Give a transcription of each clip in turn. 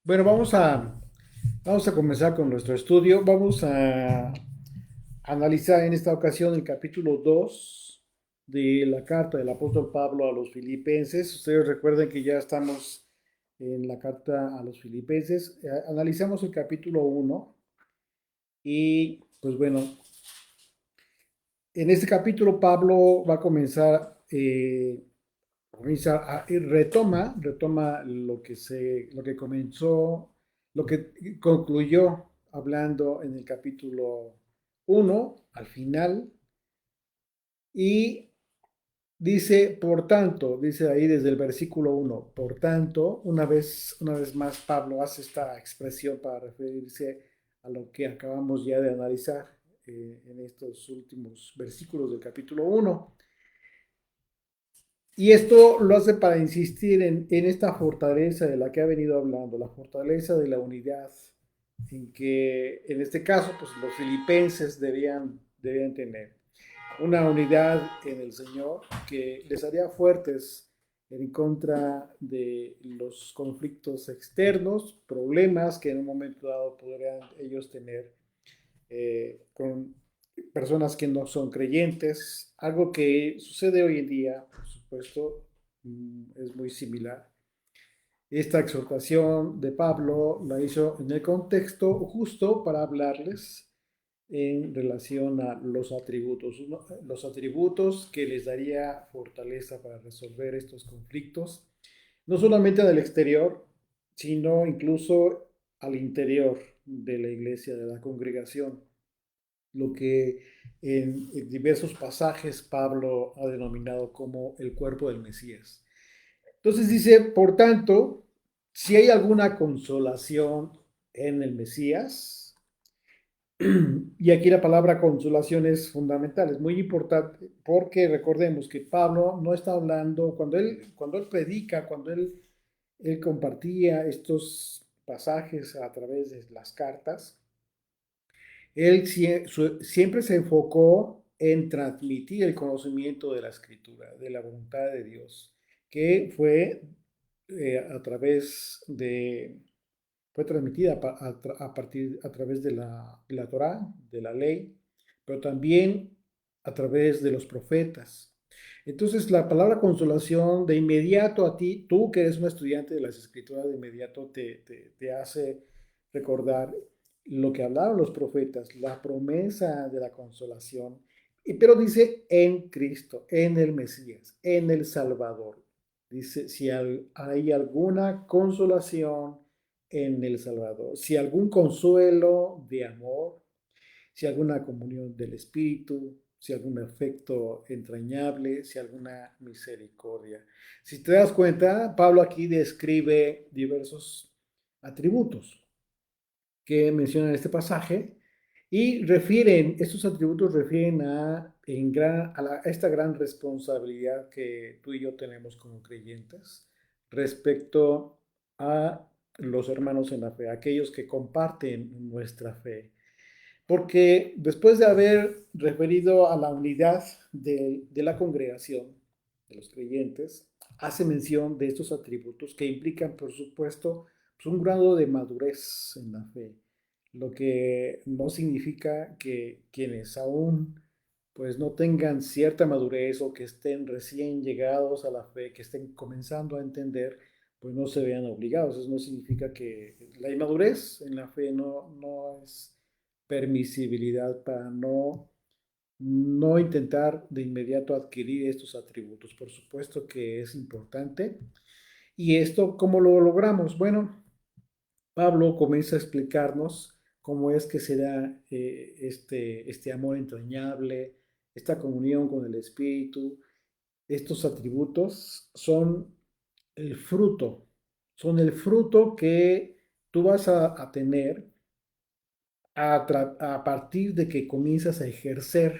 Bueno, vamos a comenzar con nuestro estudio. Vamos a analizar en esta ocasión el capítulo 2 de la carta del apóstol Pablo a los filipenses. Ustedes recuerden que ya estamos en la carta a los filipenses. Analizamos el capítulo uno y pues bueno, en este capítulo Pablo va a retoma lo que comenzó, lo que concluyó hablando en el capítulo uno al final, y dice, por tanto, dice ahí desde el versículo uno, por tanto, una vez más Pablo hace esta expresión para referirse a lo que acabamos ya de analizar en estos últimos versículos del capítulo uno. Y esto lo hace para insistir en esta fortaleza de la que ha venido hablando, la fortaleza de la unidad, en que en este caso pues, los filipenses debían tener una unidad en el Señor que les haría fuertes en contra de los conflictos externos, problemas que en un momento dado podrían ellos tener con personas que no son creyentes, algo que sucede hoy en día, por supuesto, es muy similar. Esta exhortación de Pablo la hizo en el contexto justo para hablarles en relación a los atributos que les daría fortaleza para resolver estos conflictos, no solamente del exterior, sino incluso al interior de la iglesia, de la congregación, lo que en diversos pasajes Pablo ha denominado como el cuerpo del Mesías. Entonces dice, por tanto, si hay alguna consolación en el Mesías, y aquí la palabra consolación es fundamental, es muy importante, porque recordemos que Pablo no está hablando, cuando él predica, él compartía estos pasajes a través de las cartas, él siempre se enfocó en transmitir el conocimiento de la escritura, de la voluntad de Dios, que a través de, fue transmitida a través de la Torá, de la ley, pero también a través de los profetas. Entonces, la palabra consolación de inmediato a ti, tú que eres un estudiante de las escrituras, de inmediato te hace recordar lo que hablaron los profetas, la promesa de la consolación, pero dice en Cristo, en el Mesías, en el Salvador. Dice, si hay alguna consolación en el Salvador, si algún consuelo de amor, si alguna comunión del Espíritu, si algún afecto entrañable, si alguna misericordia. Si te das cuenta, Pablo aquí describe diversos atributos que menciona en este pasaje y estos atributos refieren a esta gran responsabilidad que tú y yo tenemos como creyentes respecto a los hermanos en la fe, aquellos que comparten nuestra fe. Porque después de haber referido a la unidad de la congregación, de los creyentes, hace mención de estos atributos que implican, por supuesto, pues un grado de madurez en la fe, lo que no significa que quienes aún pues no tengan cierta madurez o que estén recién llegados a la fe, que estén comenzando a entender, pues no se vean obligados. Eso no significa que la inmadurez en la fe no es permisibilidad para no intentar de inmediato adquirir estos atributos. Por supuesto que es importante. ¿Y esto cómo lo logramos? Bueno, Pablo comienza a explicarnos cómo es que se da este amor entrañable, esta comunión con el Espíritu. Estos atributos el fruto, son el fruto que tú vas a tener a partir de que comienzas a ejercer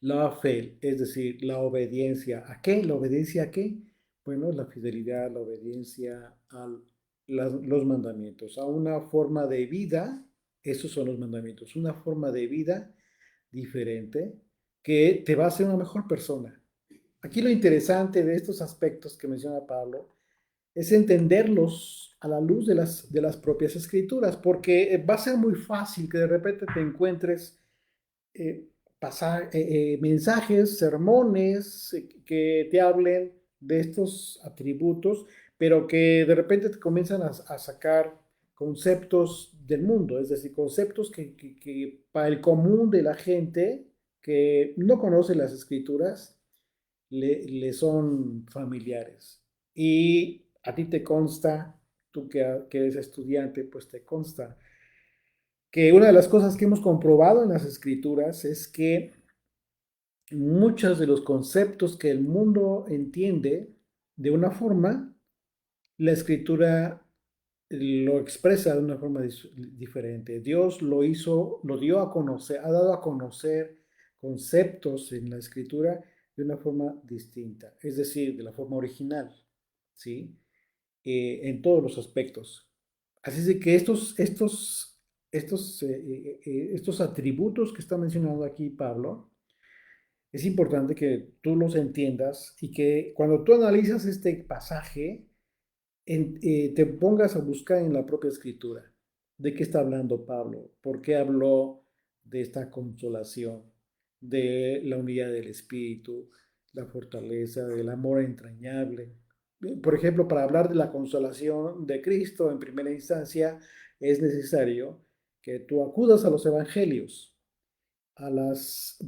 la fe, es decir, la obediencia. ¿A qué? ¿La obediencia a qué? Bueno, la fidelidad, la obediencia a los mandamientos, a una forma de vida, esos son los mandamientos, una forma de vida diferente que te va a hacer una mejor persona. Aquí lo interesante de estos aspectos que menciona Pablo es entenderlos a la luz de las propias escrituras, porque va a ser muy fácil que de repente te encuentres eh, mensajes, sermones que te hablen de estos atributos, pero que de repente te comienzan a sacar conceptos del mundo, es decir, conceptos que para el común de la gente que no conoce las escrituras le son familiares. Y a ti te consta, tú que eres estudiante, pues te consta que una de las cosas que hemos comprobado en las escrituras es que muchos de los conceptos que el mundo entiende de una forma, la escritura lo expresa de una forma diferente. Dios lo hizo, lo dio a conocer, ha dado a conocer conceptos en la escritura de una forma distinta, es decir, de la forma original, ¿sí? En todos los aspectos. Así es de que estos atributos que está mencionando aquí Pablo, es importante que tú los entiendas y que cuando tú analizas este pasaje, te pongas a buscar en la propia escritura de qué está hablando Pablo, por qué habló de esta consolación, de la unidad del espíritu, la fortaleza, del amor entrañable. Por ejemplo, para hablar de la consolación de Cristo en primera instancia, es necesario que tú acudas a los evangelios.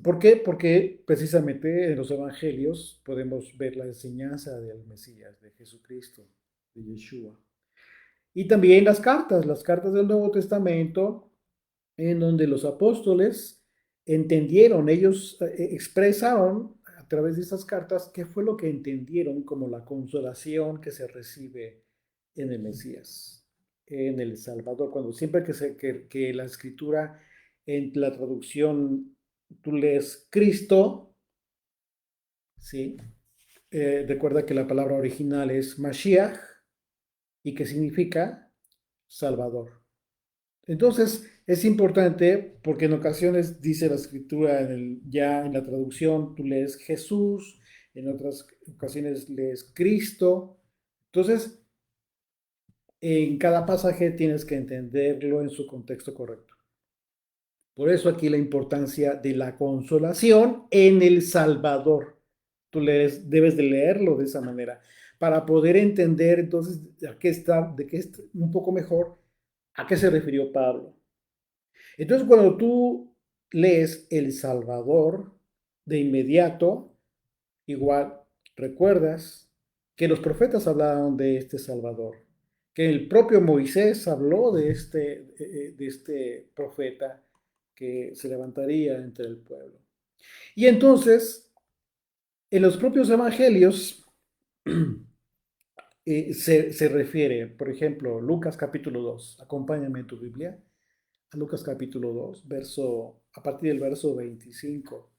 ¿Por qué? Porque precisamente en los evangelios podemos ver la enseñanza del Mesías, de Jesucristo, de Yeshua. Y también las cartas del Nuevo Testamento, en donde los apóstoles entendieron, ellos expresaron a través de estas cartas qué fue lo que entendieron como la consolación que se recibe en el Mesías, en el Salvador. Cuando siempre que la escritura, en la traducción, tú lees Cristo, ¿sí? Recuerda que la palabra original es Mashiach y que significa Salvador. Entonces, es importante porque en ocasiones dice la escritura, ya en la traducción, tú lees Jesús, en otras ocasiones lees Cristo. Entonces, en cada pasaje tienes que entenderlo en su contexto correcto. Por eso aquí la importancia de la consolación en el Salvador. Debes de leerlo de esa manera para poder entender entonces un poco mejor a qué se refirió Pablo. Entonces, cuando tú lees El Salvador, de inmediato, igual recuerdas que los profetas hablaron de este Salvador, que el propio Moisés habló de este profeta que se levantaría entre el pueblo. Y entonces, en los propios evangelios se refiere, por ejemplo, Lucas capítulo 2. Acompáñame en tu Biblia a Lucas capítulo 2, a partir del verso 25.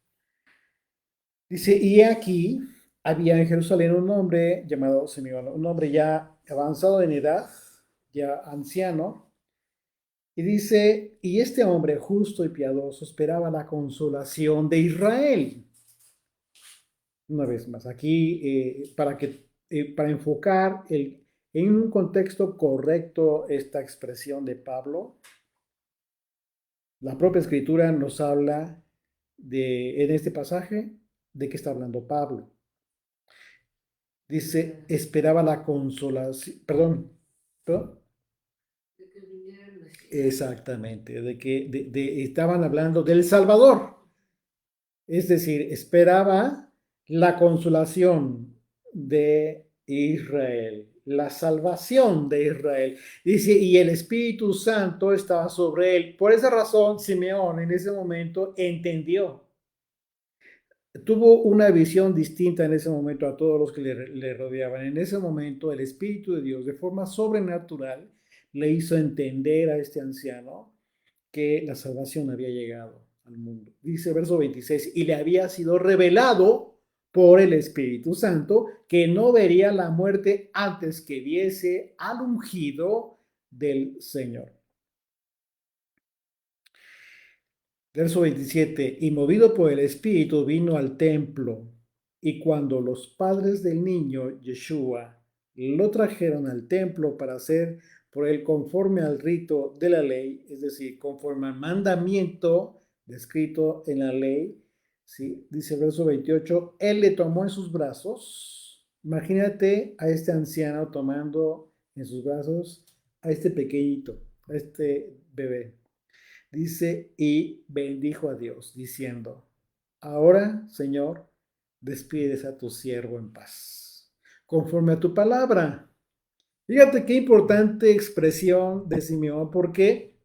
Dice, y aquí había en Jerusalén un hombre llamado Simeón, un hombre ya avanzado en edad, ya anciano, y dice, y este hombre justo y piadoso esperaba la consolación de Israel. Una vez más, aquí para enfocar en un contexto correcto esta expresión de Pablo, la propia escritura nos habla en este pasaje, de qué está hablando Pablo. Dice, esperaba la consolación, perdón. Exactamente, estaban hablando del Salvador, es decir, esperaba la consolación de Israel, la salvación de Israel. Dice, y el Espíritu Santo estaba sobre él. Por esa razón, Simeón en ese momento entendió, tuvo una visión distinta en ese momento a todos los que le rodeaban. En ese momento el Espíritu de Dios de forma sobrenatural le hizo entender a este anciano que la salvación había llegado al mundo. Dice verso 26, y le había sido revelado por el Espíritu Santo que no vería la muerte antes que viese al ungido del Señor. Verso 27, y movido por el Espíritu vino al templo, y cuando los padres del niño Yeshua lo trajeron al templo para hacer por él conforme al rito de la ley, es decir, conforme al mandamiento descrito en la ley. ¿Sí? Dice el verso 28, él le tomó en sus brazos. Imagínate a este anciano tomando en sus brazos a este pequeñito, a este bebé. Dice, y bendijo a Dios, diciendo, ahora, Señor, despides a tu siervo en paz, conforme a tu palabra. Fíjate qué importante expresión de Simeón, porque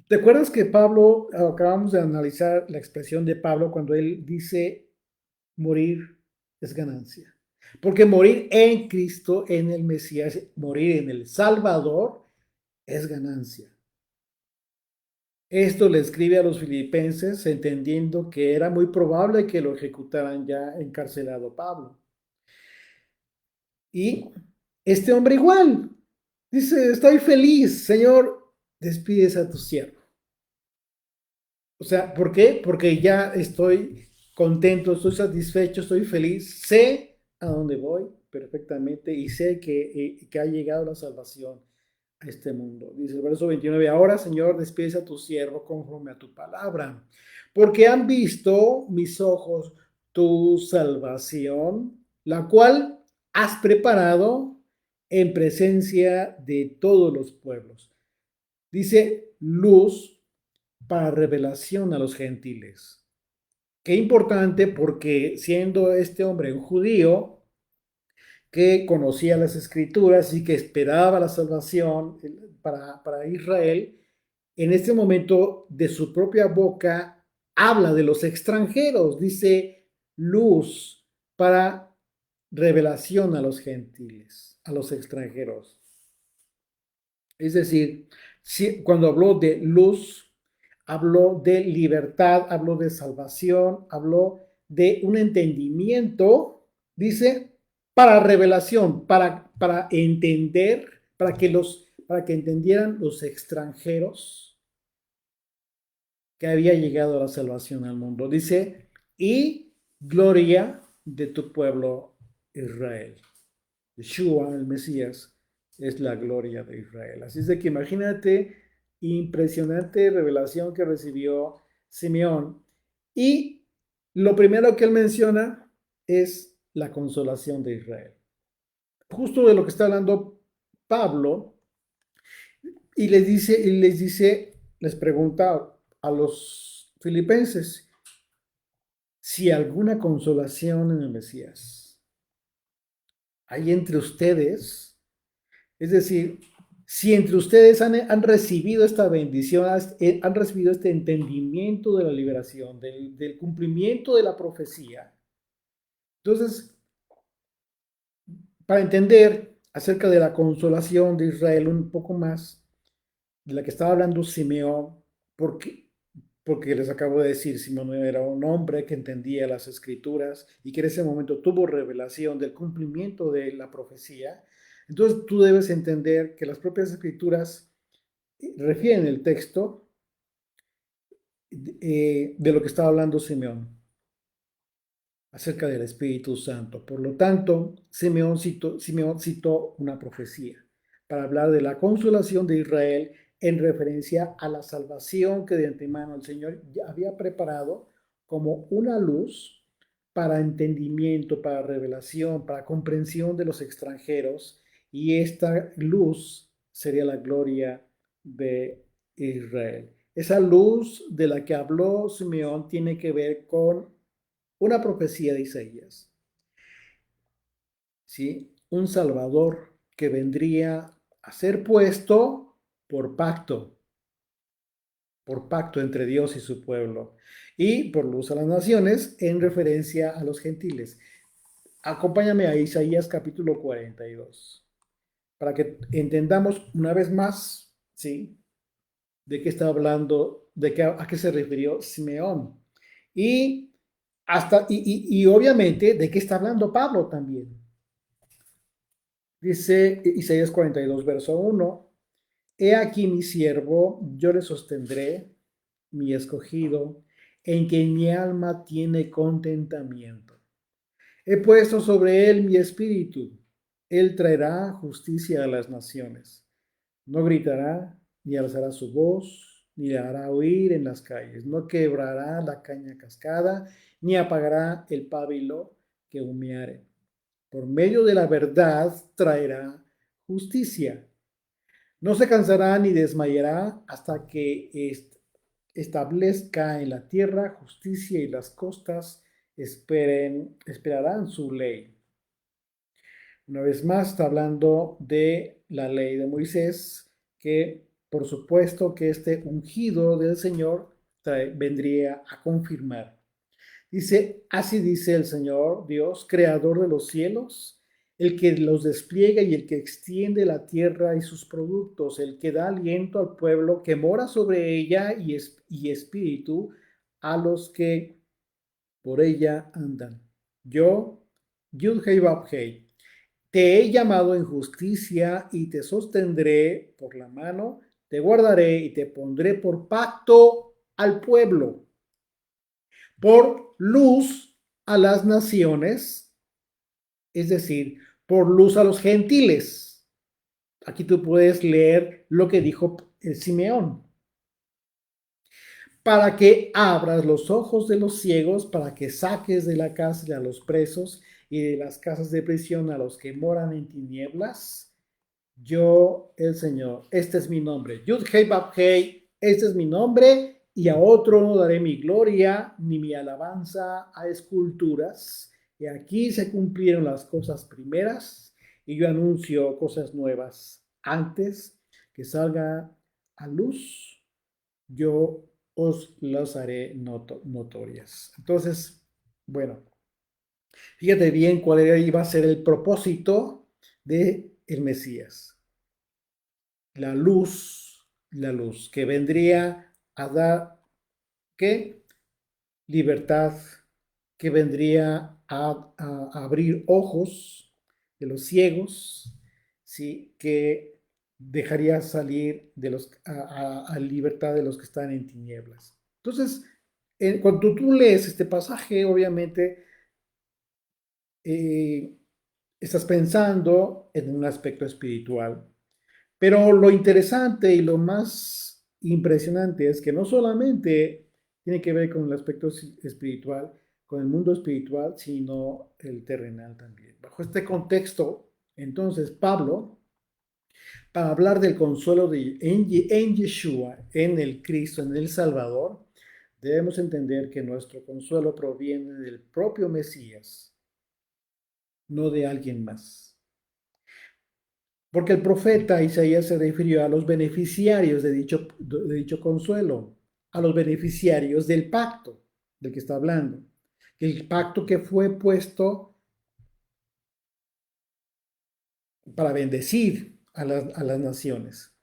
¿te acuerdas que Pablo, acabamos de analizar la expresión de Pablo cuando él dice morir es ganancia? Porque morir en Cristo, en el Mesías, morir en el Salvador es ganancia. Esto le escribe a los filipenses entendiendo que era muy probable que lo ejecutaran ya encarcelado Pablo. Y este hombre igual dice, estoy feliz, Señor, despides a tu siervo. O sea, ¿por qué? Porque ya estoy contento, estoy satisfecho, estoy feliz, sé a dónde voy perfectamente y sé que ha llegado la salvación a este mundo. Dice el verso 29, ahora Señor, despides a tu siervo conforme a tu palabra, porque han visto mis ojos tu salvación, la cual has preparado en presencia de todos los pueblos. Dice luz para revelación a los gentiles. Qué importante porque siendo este hombre un judío que conocía las escrituras y que esperaba la salvación para Israel, en este momento de su propia boca habla de los extranjeros, dice luz para revelación a los gentiles, a los extranjeros. Es decir, cuando habló de luz, habló de libertad, habló de salvación, habló de un entendimiento, dice, para revelación, para entender, para que entendieran los extranjeros que había llegado la salvación al mundo. Dice, y gloria de tu pueblo Israel. Yeshua, el Mesías, es la gloria de Israel. Así es de que imagínate, impresionante revelación que recibió Simeón. Y lo primero que él menciona es la consolación de Israel. Justo de lo que está hablando Pablo, y les pregunta a los filipenses si alguna consolación en el Mesías hay entre ustedes. Es decir, si entre ustedes han recibido esta bendición, han recibido este entendimiento de la liberación, del cumplimiento de la profecía, entonces, para entender acerca de la consolación de Israel un poco más, de la que estaba hablando Simeón, porque les acabo de decir, Simeón era un hombre que entendía las escrituras y que en ese momento tuvo revelación del cumplimiento de la profecía. Entonces tú debes entender que las propias escrituras refieren el texto de lo que estaba hablando Simeón acerca del Espíritu Santo. Por lo tanto, Simeón citó una profecía para hablar de la consolación de Israel en referencia a la salvación que de antemano el Señor ya había preparado como una luz para entendimiento, para revelación, para comprensión de los extranjeros, y esta luz sería la gloria de Israel. Esa luz de la que habló Simeón tiene que ver con una profecía de Isaías, ¿sí? Un Salvador que vendría a ser puesto por pacto entre Dios y su pueblo, y por luz a las naciones en referencia a los gentiles. Acompáñame a Isaías capítulo 42, para que entendamos una vez más, ¿sí? De qué está hablando, a qué se refirió Simeón. Y y obviamente de qué está hablando Pablo también. Dice Isaías 42, verso 1, he aquí mi siervo, yo le sostendré, mi escogido, en quien mi alma tiene contentamiento. He puesto sobre él mi espíritu, Él traerá justicia a las naciones. No gritará, ni alzará su voz, ni la hará oír en las calles. No quebrará la caña cascada, ni apagará el pábilo que humeare. Por medio de la verdad traerá justicia. No se cansará ni desmayará hasta que establezca en la tierra justicia y las costas esperarán su ley. Una vez más está hablando de la ley de Moisés, que por supuesto que este ungido del Señor vendría a confirmar. Dice, así dice el Señor Dios, creador de los cielos, el que los despliega y el que extiende la tierra y sus productos, el que da aliento al pueblo que mora sobre ella y espíritu a los que por ella andan. Yo, Yud-Hei Vab-Hei, te he llamado en justicia y te sostendré por la mano, te guardaré y te pondré por pacto al pueblo, por luz a las naciones, es decir, por luz a los gentiles. Aquí tú puedes leer lo que dijo Simeón. Para que abras los ojos de los ciegos, para que saques de la cárcel a los presos y de las casas de prisión a los que moran en tinieblas. Yo, el Señor, este es mi nombre. Yud Hei Bab Hei, este es mi nombre, y a otro no daré mi gloria ni mi alabanza a esculturas. Y aquí se cumplieron las cosas primeras, y yo anuncio cosas nuevas. Antes que salga a luz, yo os las haré notorias. Entonces, bueno, fíjate bien cuál iba a ser el propósito de el Mesías. La luz que vendría a dar, ¿qué? Libertad, que vendría a abrir ojos de los ciegos, ¿sí? Que dejaría salir de a libertad de los que están en tinieblas. Entonces, cuando tú lees este pasaje, obviamente eh, estás pensando en un aspecto espiritual. Pero lo interesante y lo más impresionante es que no solamente tiene que ver con el aspecto espiritual, con el mundo espiritual, sino el terrenal también. Bajo este contexto, entonces Pablo, para hablar del consuelo en Yeshua, en el Cristo, en el Salvador, debemos entender que nuestro consuelo proviene del propio Mesías, no de alguien más. Porque el profeta Isaías se refirió a los beneficiarios de dicho consuelo, a los beneficiarios del pacto del que está hablando. El pacto que fue puesto para bendecir a las naciones,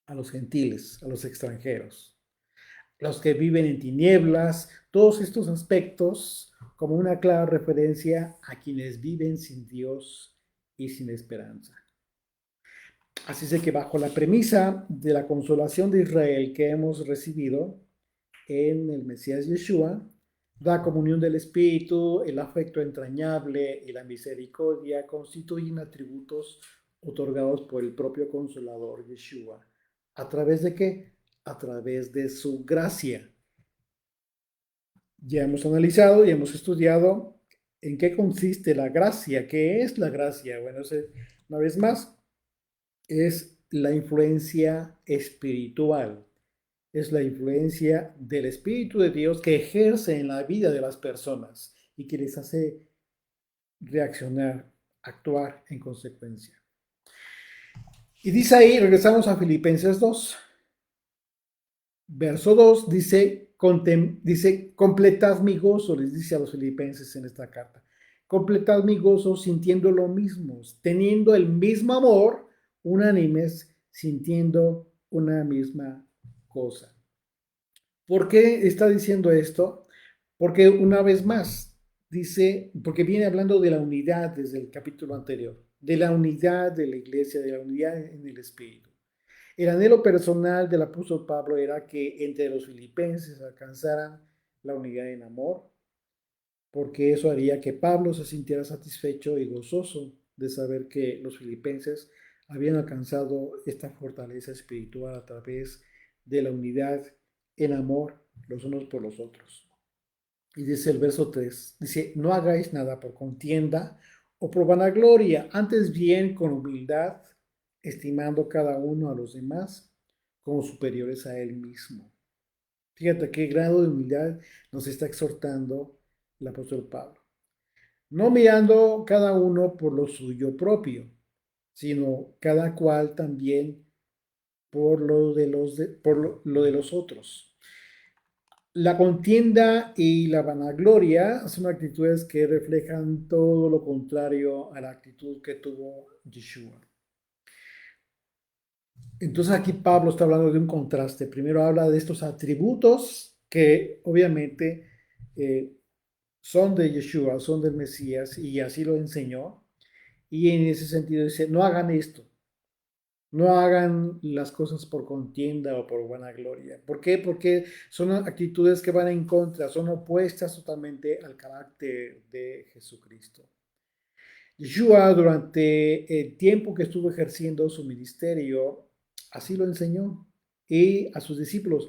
a los gentiles, a los extranjeros, los que viven en tinieblas, todos estos aspectos como una clara referencia a quienes viven sin Dios y sin esperanza. Así es que bajo la premisa de la consolación de Israel que hemos recibido en el Mesías Yeshua, la comunión del Espíritu, el afecto entrañable y la misericordia constituyen atributos otorgados por el propio Consolador Yeshua. ¿A través de qué? A través de su gracia. Ya hemos analizado y hemos estudiado en qué consiste la gracia, qué es la gracia. Bueno, una vez más, es la influencia espiritual, es la influencia del Espíritu de Dios que ejerce en la vida de las personas y que les hace reaccionar, actuar en consecuencia. Y dice ahí, regresamos a Filipenses 2, verso 2, dice, completad mi gozo, les dice a los filipenses en esta carta. Completad mi gozo sintiendo lo mismo, teniendo el mismo amor, unánimes, sintiendo una misma cosa. ¿Por qué está diciendo esto? Porque una vez más, dice, porque viene hablando de la unidad desde el capítulo anterior, de la unidad de la iglesia, de la unidad en el Espíritu. El anhelo personal del apóstol Pablo era que entre los filipenses alcanzaran la unidad en amor, porque eso haría que Pablo se sintiera satisfecho y gozoso de saber que los filipenses habían alcanzado esta fortaleza espiritual a través de la unidad en amor los unos por los otros. Y dice el verso 3, dice, no hagáis nada por contienda o por vanagloria, antes bien con humildad, estimando cada uno a los demás como superiores a él mismo. Fíjate qué grado de humildad nos está exhortando el apóstol Pablo. No mirando cada uno por lo suyo propio, sino cada cual también por lo de los otros. La contienda y la vanagloria son actitudes que reflejan todo lo contrario a la actitud que tuvo Yeshua. Entonces aquí Pablo está hablando de un contraste. Primero habla de estos atributos que obviamente son de Yeshua, son del Mesías y así lo enseñó. Y en ese sentido dice, no hagan esto, no hagan las cosas por contienda o por vanagloria. ¿Por qué? Porque son actitudes que van en contra, son opuestas totalmente al carácter de Jesucristo. Yeshua, durante el tiempo que estuvo ejerciendo su ministerio, así lo enseñó. Y a sus discípulos,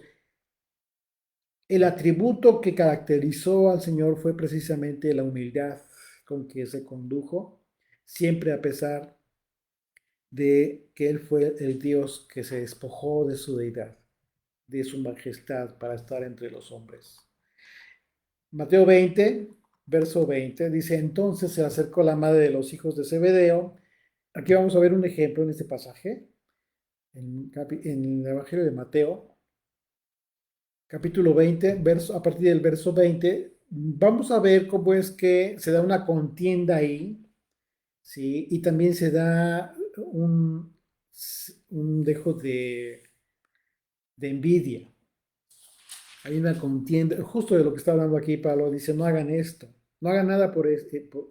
el atributo que caracterizó al Señor fue precisamente la humildad con que se condujo, siempre a pesar de que Él fue el Dios que se despojó de su deidad, de su majestad para estar entre los hombres. Mateo 20, verso 20, dice, entonces se acercó la madre de los hijos de Zebedeo. Aquí vamos a ver un ejemplo en este pasaje, en el Evangelio de Mateo, capítulo 20, a partir del verso 20, vamos a ver cómo es que se da una contienda ahí, ¿sí? Y también se da un dejo de envidia. Hay una contienda, justo de lo que está hablando aquí Pablo, dice, no hagan esto, no hagan nada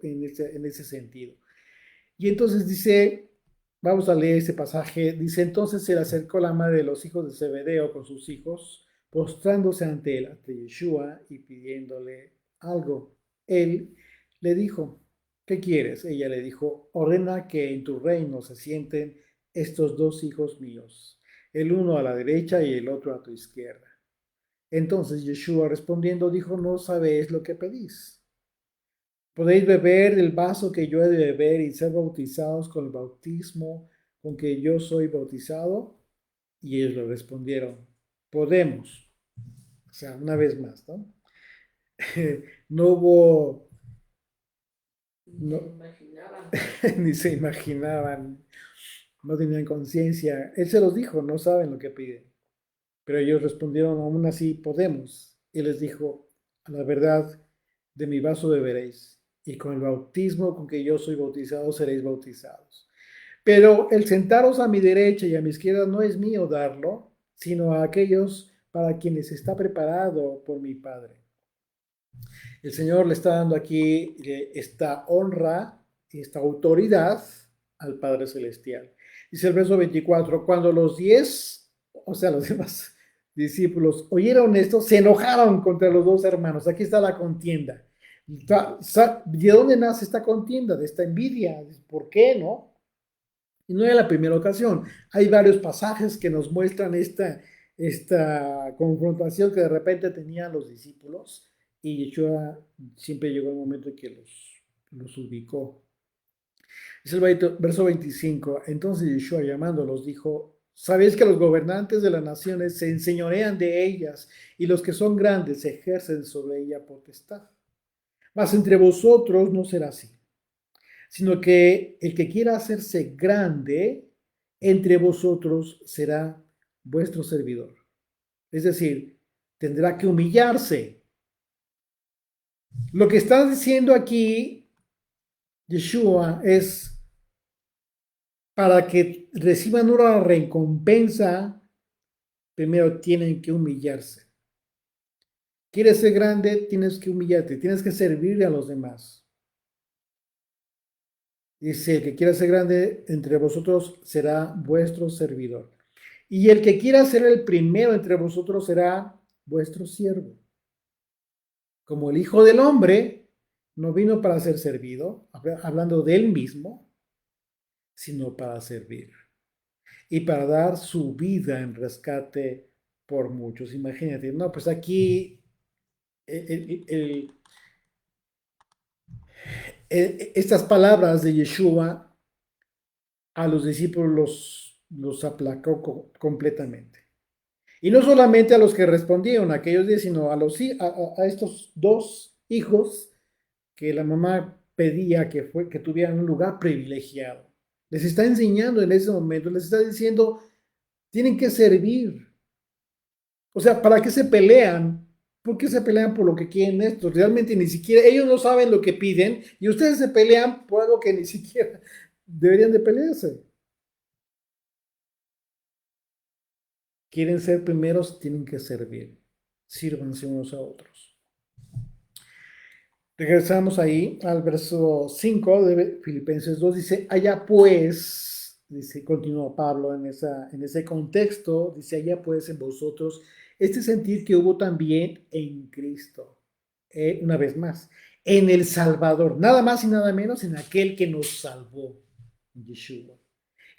en ese sentido. Y entonces dice, vamos a leer ese pasaje, dice, entonces se le acercó la madre de los hijos de Zebedeo con sus hijos, postrándose ante él, ante Yeshua, y pidiéndole algo. Él le dijo, ¿qué quieres? Ella le dijo, ordena que en tu reino se sienten estos dos hijos míos, el uno a la derecha y el otro a tu izquierda. Entonces Yeshua respondiendo dijo, no sabéis lo que pedís. ¿Podéis beber el vaso que yo he de beber y ser bautizados con el bautismo con que yo soy bautizado? Y ellos le respondieron, podemos. O sea, una vez más, ¿no? No hubo, no, ni se imaginaban, no tenían conciencia. Él se los dijo, no saben lo que piden. Pero ellos respondieron, aún así podemos. Y les dijo, a la verdad, de mi vaso beberéis, y con el bautismo con que yo soy bautizado seréis bautizados. Pero el sentaros a mi derecha y a mi izquierda no es mío darlo, sino a aquellos para quienes está preparado por mi Padre. El Señor le está dando aquí esta honra y esta autoridad al Padre Celestial. Dice el verso 24, cuando los 10, o sea, los demás discípulos oyeron esto, se enojaron contra los dos hermanos. Aquí está la contienda. ¿De dónde nace esta contienda? De esta envidia. ¿Por qué no? Y no es la primera ocasión. Hay varios pasajes que nos muestran esta confrontación que de repente tenían los discípulos y Yeshua siempre llegó el momento en que los ubicó. Es el verso 25. Entonces Yeshua llamándolos dijo, ¿sabéis que los gobernantes de las naciones se enseñorean de ellas y los que son grandes ejercen sobre ella potestad? Mas entre vosotros no será así, sino que el que quiera hacerse grande entre vosotros será vuestro servidor. Es decir, tendrá que humillarse. Lo que está diciendo aquí Yeshua es para que reciban una recompensa, primero tienen que humillarse. ¿Quieres ser grande? Tienes que humillarte, tienes que servirle a los demás. Dice, el que quiera ser grande entre vosotros será vuestro servidor. Y el que quiera ser el primero entre vosotros será vuestro siervo. Como el Hijo del Hombre no vino para ser servido, hablando de él mismo, sino para servir y para dar su vida en rescate por muchos. Imagínate, no, pues aquí estas palabras de Yeshua a los discípulos los aplacó completamente. Y no solamente a los que respondieron aquellos días, sino a estos dos hijos que la mamá pedía que tuvieran un lugar privilegiado. Les está enseñando en ese momento, les está diciendo, tienen que servir. O sea, ¿para qué se pelean? ¿Por qué se pelean por lo que quieren estos? Realmente ni siquiera, ellos no saben lo que piden y ustedes se pelean por algo que ni siquiera deberían de pelearse. Quieren ser primeros, tienen que servir. Sírvanse unos a otros. Regresamos ahí al verso 5 de Filipenses 2, dice, allá pues, dice, continuó Pablo en ese contexto, dice, allá pues en vosotros, este sentir que hubo también en Cristo, una vez más, en el Salvador, nada más y nada menos en aquel que nos salvó, Yeshua,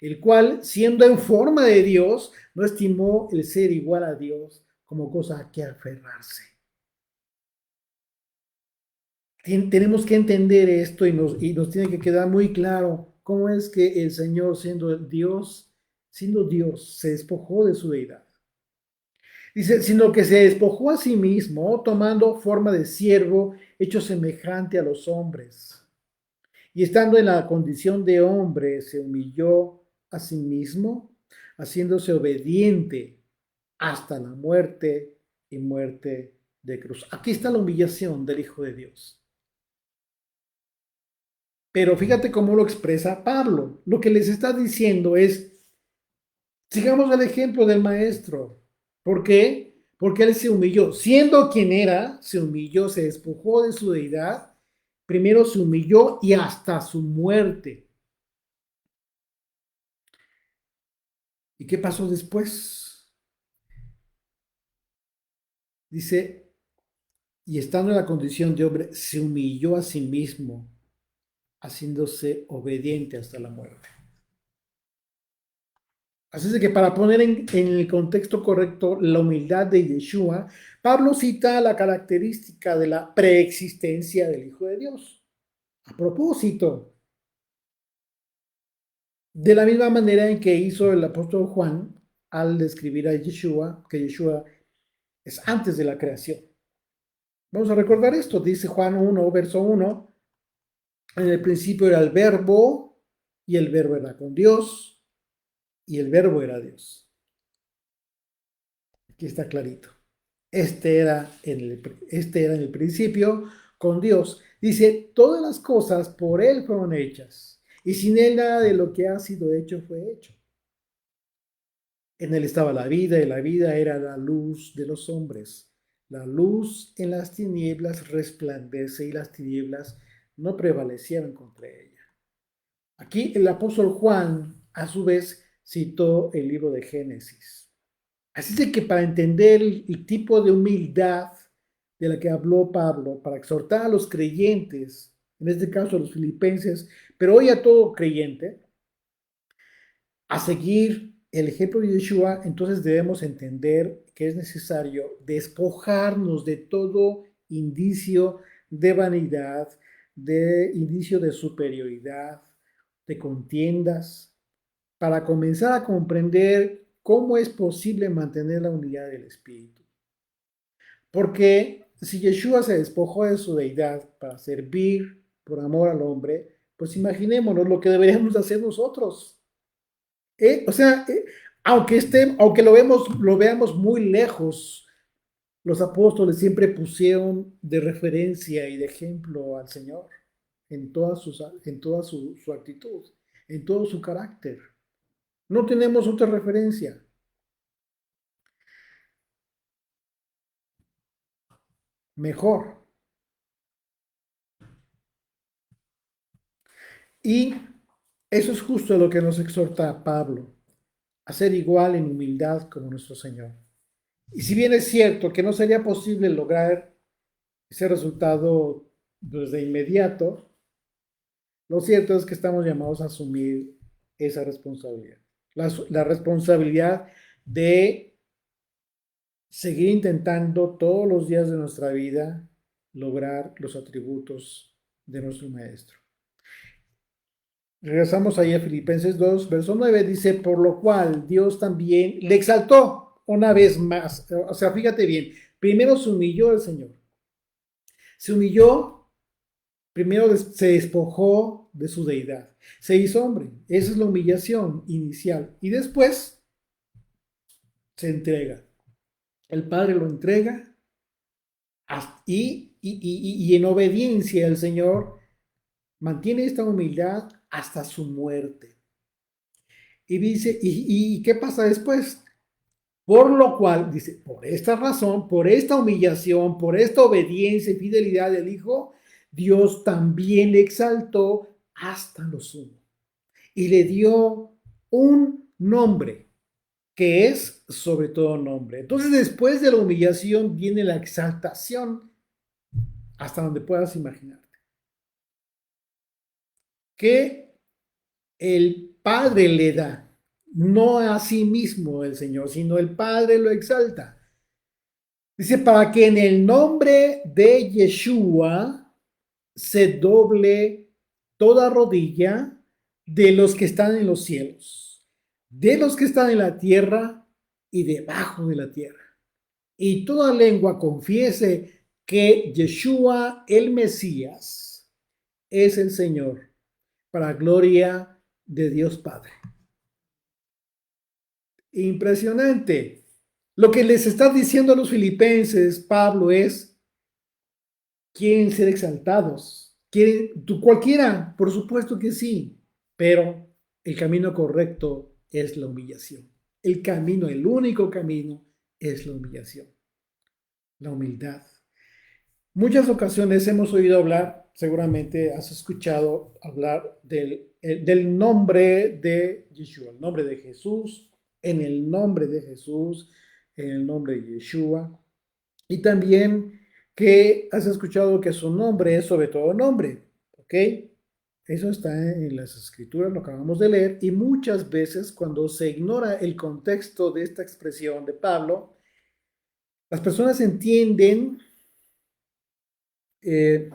el cual, siendo en forma de Dios, no estimó el ser igual a Dios como cosa a que aferrarse. Tenemos que entender esto y nos tiene que quedar muy claro cómo es que el Señor, siendo Dios, se despojó de su deidad. Dice, sino que se despojó a sí mismo, tomando forma de siervo, hecho semejante a los hombres. Y estando en la condición de hombre, se humilló a sí mismo, haciéndose obediente hasta la muerte y muerte de cruz. Aquí está la humillación del Hijo de Dios. Pero fíjate cómo lo expresa Pablo. Lo que les está diciendo es, sigamos el ejemplo del maestro. ¿Por qué? Porque él se humilló. Siendo quien era, se humilló, se despojó de su deidad. Primero se humilló y hasta su muerte. ¿Y qué pasó después? Dice, y estando en la condición de hombre, se humilló a sí mismo, haciéndose obediente hasta la muerte. Así es de que para poner en el contexto correcto la humildad de Yeshua, Pablo cita la característica de la preexistencia del Hijo de Dios. A propósito, de la misma manera en que hizo el apóstol Juan al describir a Yeshua, que Yeshua es antes de la creación. Vamos a recordar esto, dice Juan 1, verso 1, en el principio era el verbo y el verbo era con Dios y el verbo era Dios. Aquí está clarito. Este era en el principio con Dios. Dice, todas las cosas por Él fueron hechas, y sin Él nada de lo que ha sido hecho fue hecho. En Él estaba la vida, y la vida era la luz de los hombres. La luz en las tinieblas resplandece, y las tinieblas no prevalecieron contra ella. Aquí el apóstol Juan, a su vez, citó el libro de Génesis. Así de que para entender el tipo de humildad de la que habló Pablo, para exhortar a los creyentes, en este caso a los filipenses, pero hoy a todo creyente, a seguir el ejemplo de Yeshua, entonces debemos entender que es necesario despojarnos de todo indicio de vanidad, de indicio de superioridad, de contiendas, para comenzar a comprender cómo es posible mantener la unidad del Espíritu. Porque si Yeshua se despojó de su deidad para servir por amor al hombre, pues imaginémonos lo que deberíamos hacer nosotros. O sea, aunque lo veamos muy lejos, los apóstoles siempre pusieron de referencia y de ejemplo al Señor en toda su actitud, en todo su carácter. No tenemos otra referencia. Mejor. Y eso es justo lo que nos exhorta Pablo, a ser igual en humildad como nuestro Señor. Y si bien es cierto que no sería posible lograr ese resultado pues, de inmediato, lo cierto es que estamos llamados a asumir esa responsabilidad. La responsabilidad de seguir intentando todos los días de nuestra vida lograr los atributos de nuestro Maestro. Regresamos ahí a Filipenses 2, verso 9, dice, por lo cual Dios también le exaltó una vez más. O sea, fíjate bien, primero se humilló el Señor. Se humilló, primero se despojó de su deidad. Se hizo hombre. Esa es la humillación inicial. Y después se entrega. El Padre lo entrega y en obediencia al Señor mantiene esta humildad hasta su muerte. Y dice, ¿y qué pasa después? Por lo cual, dice, por esta razón, por esta humillación, por esta obediencia y fidelidad del Hijo, Dios también le exaltó hasta lo sumo y le dio un nombre que es sobre todo nombre. Entonces, después de la humillación viene la exaltación hasta donde puedas imaginarte. Que el Padre le da, no a sí mismo el Señor, sino el Padre lo exalta. Dice, para que en el nombre de Yeshua se doble toda rodilla de los que están en los cielos, de los que están en la tierra y debajo de la tierra. Y toda lengua confiese que Yeshua el Mesías es el Señor, para gloria de Dios Padre. Impresionante. Lo que les está diciendo a los filipenses, Pablo, es, quieren ser exaltados. Quieren, tú, cualquiera, por supuesto que sí, pero el camino correcto es la humillación. El camino, el único camino es la humillación, la humildad. Muchas ocasiones hemos oído hablar, seguramente has escuchado hablar del nombre de Yeshua, el nombre de Jesús, en el nombre de Jesús, en el nombre de Yeshua. Y también que has escuchado que su nombre es sobre todo nombre, ¿ok? Eso está en las escrituras, lo acabamos de leer, y muchas veces cuando se ignora el contexto de esta expresión de Pablo, las personas entienden eh,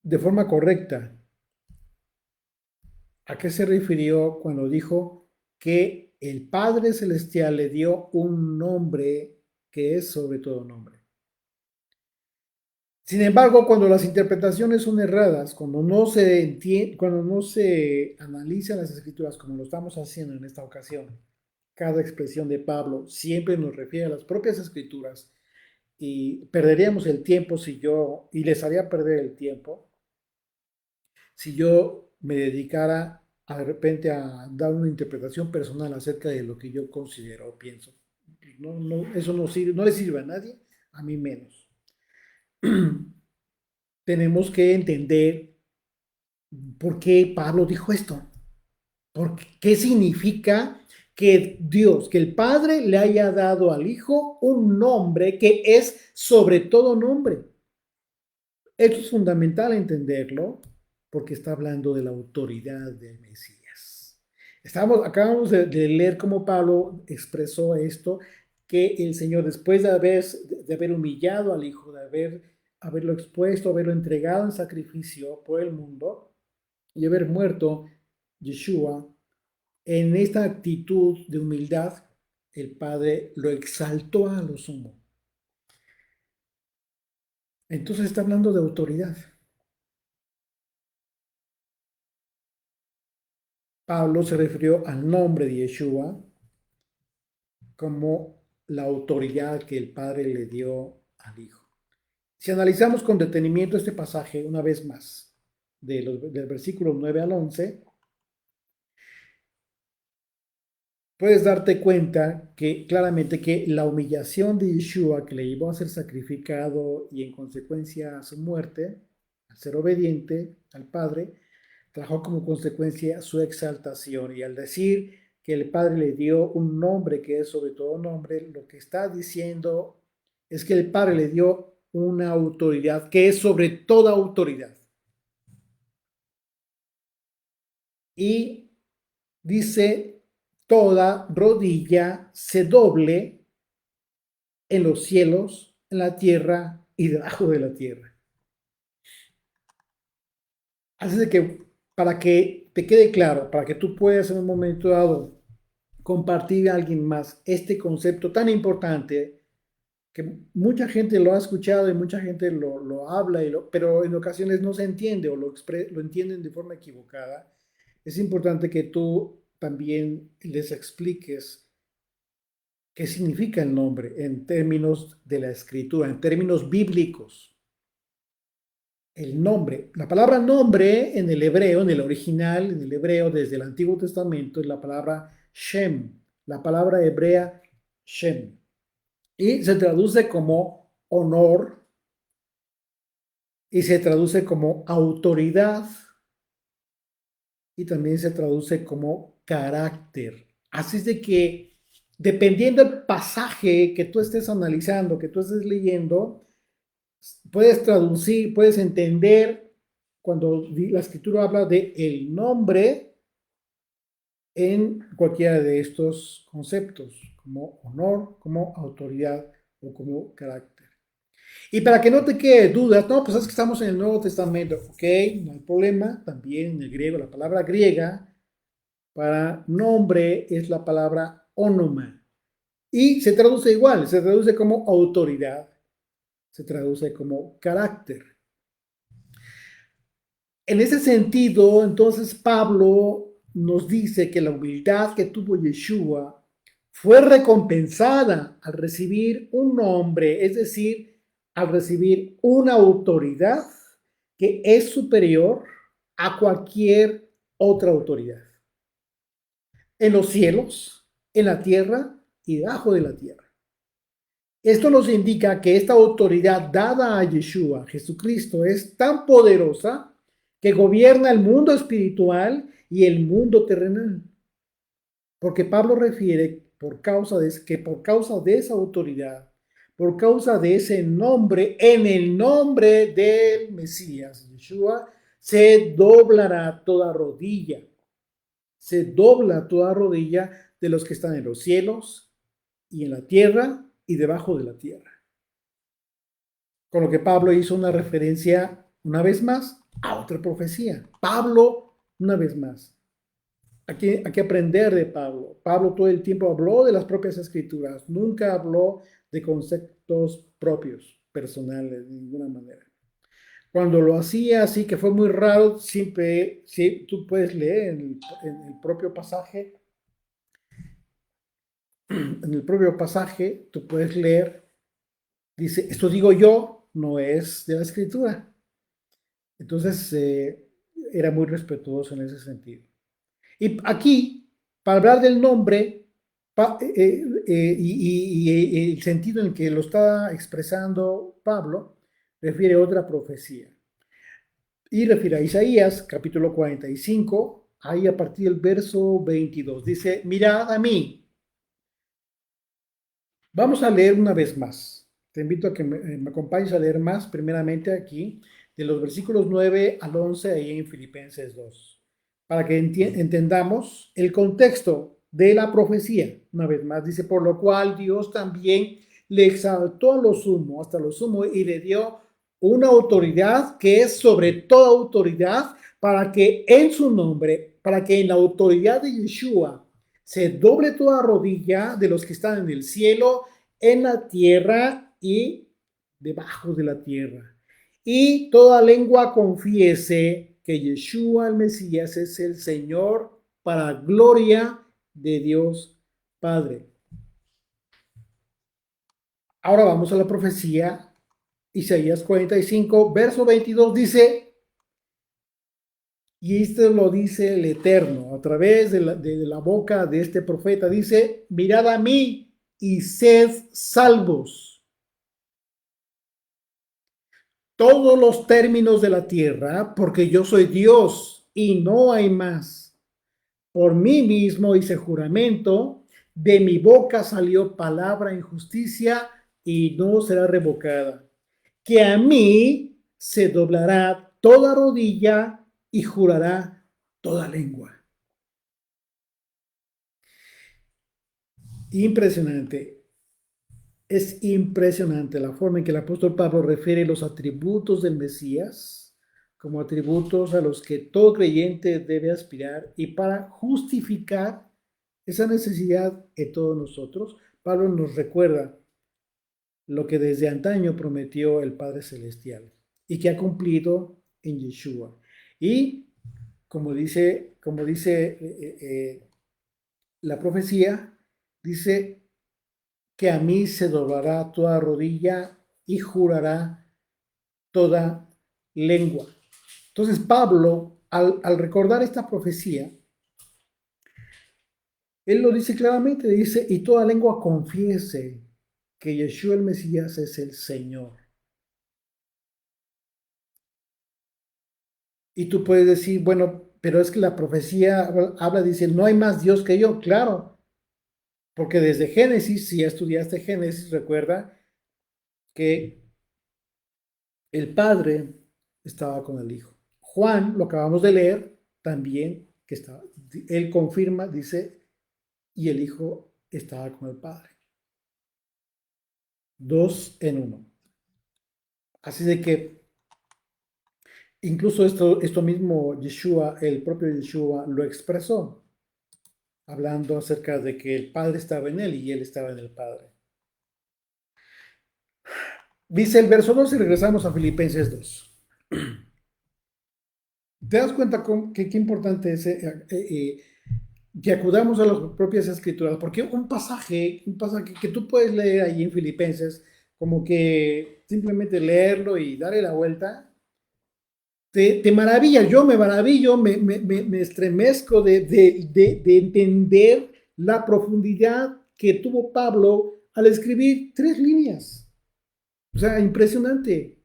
de forma correcta a qué se refirió cuando dijo que el Padre Celestial le dio un nombre que es sobre todo nombre. Sin embargo, cuando las interpretaciones son erradas, cuando no se entiende, cuando no se analizan las escrituras como lo estamos haciendo en esta ocasión, cada expresión de Pablo siempre nos refiere a las propias escrituras y perderíamos el tiempo y les haría perder el tiempo, si yo me dedicara de repente a dar una interpretación personal acerca de lo que yo considero o pienso. No, no, eso no sirve, no le sirve a nadie, a mí menos. Tenemos que entender por qué Pablo dijo esto. ¿Qué significa que Dios, que el Padre le haya dado al Hijo un nombre que es sobre todo nombre? Esto es fundamental entenderlo porque está hablando de la autoridad del Mesías. Acabamos de leer cómo Pablo expresó esto, que el Señor, después de haber humillado al Hijo, haberlo expuesto, haberlo entregado en sacrificio por el mundo y haber muerto, Yeshua, en esta actitud de humildad, el Padre lo exaltó a lo sumo. Entonces está hablando de autoridad. Pablo se refirió al nombre de Yeshua como la autoridad que el Padre le dio al Hijo. Si analizamos con detenimiento este pasaje una vez más, del versículo 9 al 11, puedes darte cuenta que claramente que la humillación de Yeshua que le llevó a ser sacrificado y en consecuencia a su muerte, al ser obediente al Padre, trajo como consecuencia su exaltación. Y al decir que el Padre le dio un nombre que es sobre todo nombre, lo que está diciendo es que el Padre le dio una autoridad que es sobre toda autoridad. y dice, toda rodilla se doble en los cielos, en la tierra y debajo de la tierra. Así de que para que te quede claro, para que tú puedas en un momento dado compartir a alguien más este concepto tan importante que mucha gente lo ha escuchado y mucha gente lo habla, pero en ocasiones no se entiende o lo entienden de forma equivocada, es importante que tú también les expliques qué significa el nombre en términos de la escritura, en términos bíblicos. El nombre, la palabra nombre en el hebreo, en el original, en el hebreo desde el Antiguo Testamento es la palabra Shem, la palabra hebrea Shem, y se traduce como honor y se traduce como autoridad y también se traduce como carácter. Así es de que dependiendo del pasaje que tú estés analizando, que tú estés leyendo, puedes traducir, puedes entender cuando la escritura habla de el nombre en cualquiera de estos conceptos, como honor, como autoridad o como carácter. Y para que no te quede dudas, no, pues es que estamos en el Nuevo Testamento, ok, no hay problema, también en el griego, la palabra griega para nombre es la palabra onoma y se traduce igual, se traduce como autoridad, se traduce como carácter. En ese sentido, entonces Pablo nos dice que la humildad que tuvo Yeshua fue recompensada al recibir un nombre, es decir, al recibir una autoridad que es superior a cualquier otra autoridad. En los cielos, en la tierra y debajo de la tierra. Esto nos indica que esta autoridad dada a Yeshua, Jesucristo, es tan poderosa que gobierna el mundo espiritual y el mundo terrenal. Porque Pablo refiere que por causa de esa autoridad, por causa de ese nombre, en el nombre del Mesías, Yeshua, se doblará toda rodilla. Se dobla toda rodilla de los que están en los cielos y en la tierra y debajo de la tierra. Con lo que Pablo hizo una referencia, una vez más, a otra profecía. Pablo, una vez más. Hay que aprender de Pablo. Pablo todo el tiempo habló de las propias escrituras. Nunca habló de conceptos propios, personales, de ninguna manera. Cuando lo hacía así, que fue muy raro, siempre, sí, tú puedes leer en el propio pasaje, en el propio pasaje, tú puedes leer, dice, esto digo yo, no es de la escritura. Entonces, era muy respetuoso en ese sentido. Y aquí, para hablar del nombre y el sentido en que lo está expresando Pablo, refiere a otra profecía. Y refiere a Isaías, capítulo 45, ahí a partir del verso 22. Dice, mirad a mí. Vamos a leer una vez más. Te invito a que me acompañes a leer más, primeramente aquí, de los versículos 9 al 11, ahí en Filipenses 2, para que entendamos el contexto de la profecía. Una vez más, dice, por lo cual Dios también le exaltó a lo sumo, hasta lo sumo, y le dio una autoridad que es sobre toda autoridad, para que en su nombre, para que en la autoridad de Yeshua se doble toda rodilla de los que están en el cielo, en la tierra y debajo de la tierra. Y toda lengua confiese que Yeshua el Mesías es el Señor, para gloria de Dios Padre. Ahora vamos a la profecía. Isaías 45, verso 22 dice, y esto lo dice el Eterno a través de la boca de este profeta, dice, mirad a mí y sed salvos todos los términos de la tierra, porque yo soy Dios y no hay más. Por mí mismo hice juramento, de mi boca salió palabra en justicia y no será revocada. Que a mí se doblará toda rodilla y jurará toda lengua. Impresionante. Es impresionante la forma en que el apóstol Pablo refiere los atributos del Mesías como atributos a los que todo creyente debe aspirar y para justificar esa necesidad en todos nosotros, Pablo nos recuerda lo que desde antaño prometió el Padre Celestial y que ha cumplido en Yeshua. Y como dice la profecía, dice que a mí se doblará toda rodilla y jurará toda lengua. Entonces Pablo, al recordar esta profecía, él lo dice claramente, dice, y toda lengua confiese que Yeshua el Mesías es el Señor. Y tú puedes decir, bueno, pero es que la profecía habla, dice, no hay más Dios que yo, claro, porque desde Génesis, si ya estudiaste Génesis, recuerda que el Padre estaba con el Hijo. Juan, lo acabamos de leer, también que estaba, él confirma, dice, y el Hijo estaba con el Padre. Dos en uno. Así de que incluso esto mismo Yeshua, el propio Yeshua, lo expresó, hablando acerca de que el Padre estaba en él y él estaba en el Padre. Dice el verso 2 y regresamos a Filipenses 2. ¿Te das cuenta qué importante es que acudamos a las propias escrituras? Porque un pasaje que tú puedes leer ahí en Filipenses, como que simplemente leerlo y darle la vuelta, te maravilla, yo me maravillo, me estremezco de entender la profundidad que tuvo Pablo al escribir 3 líneas. O sea, impresionante.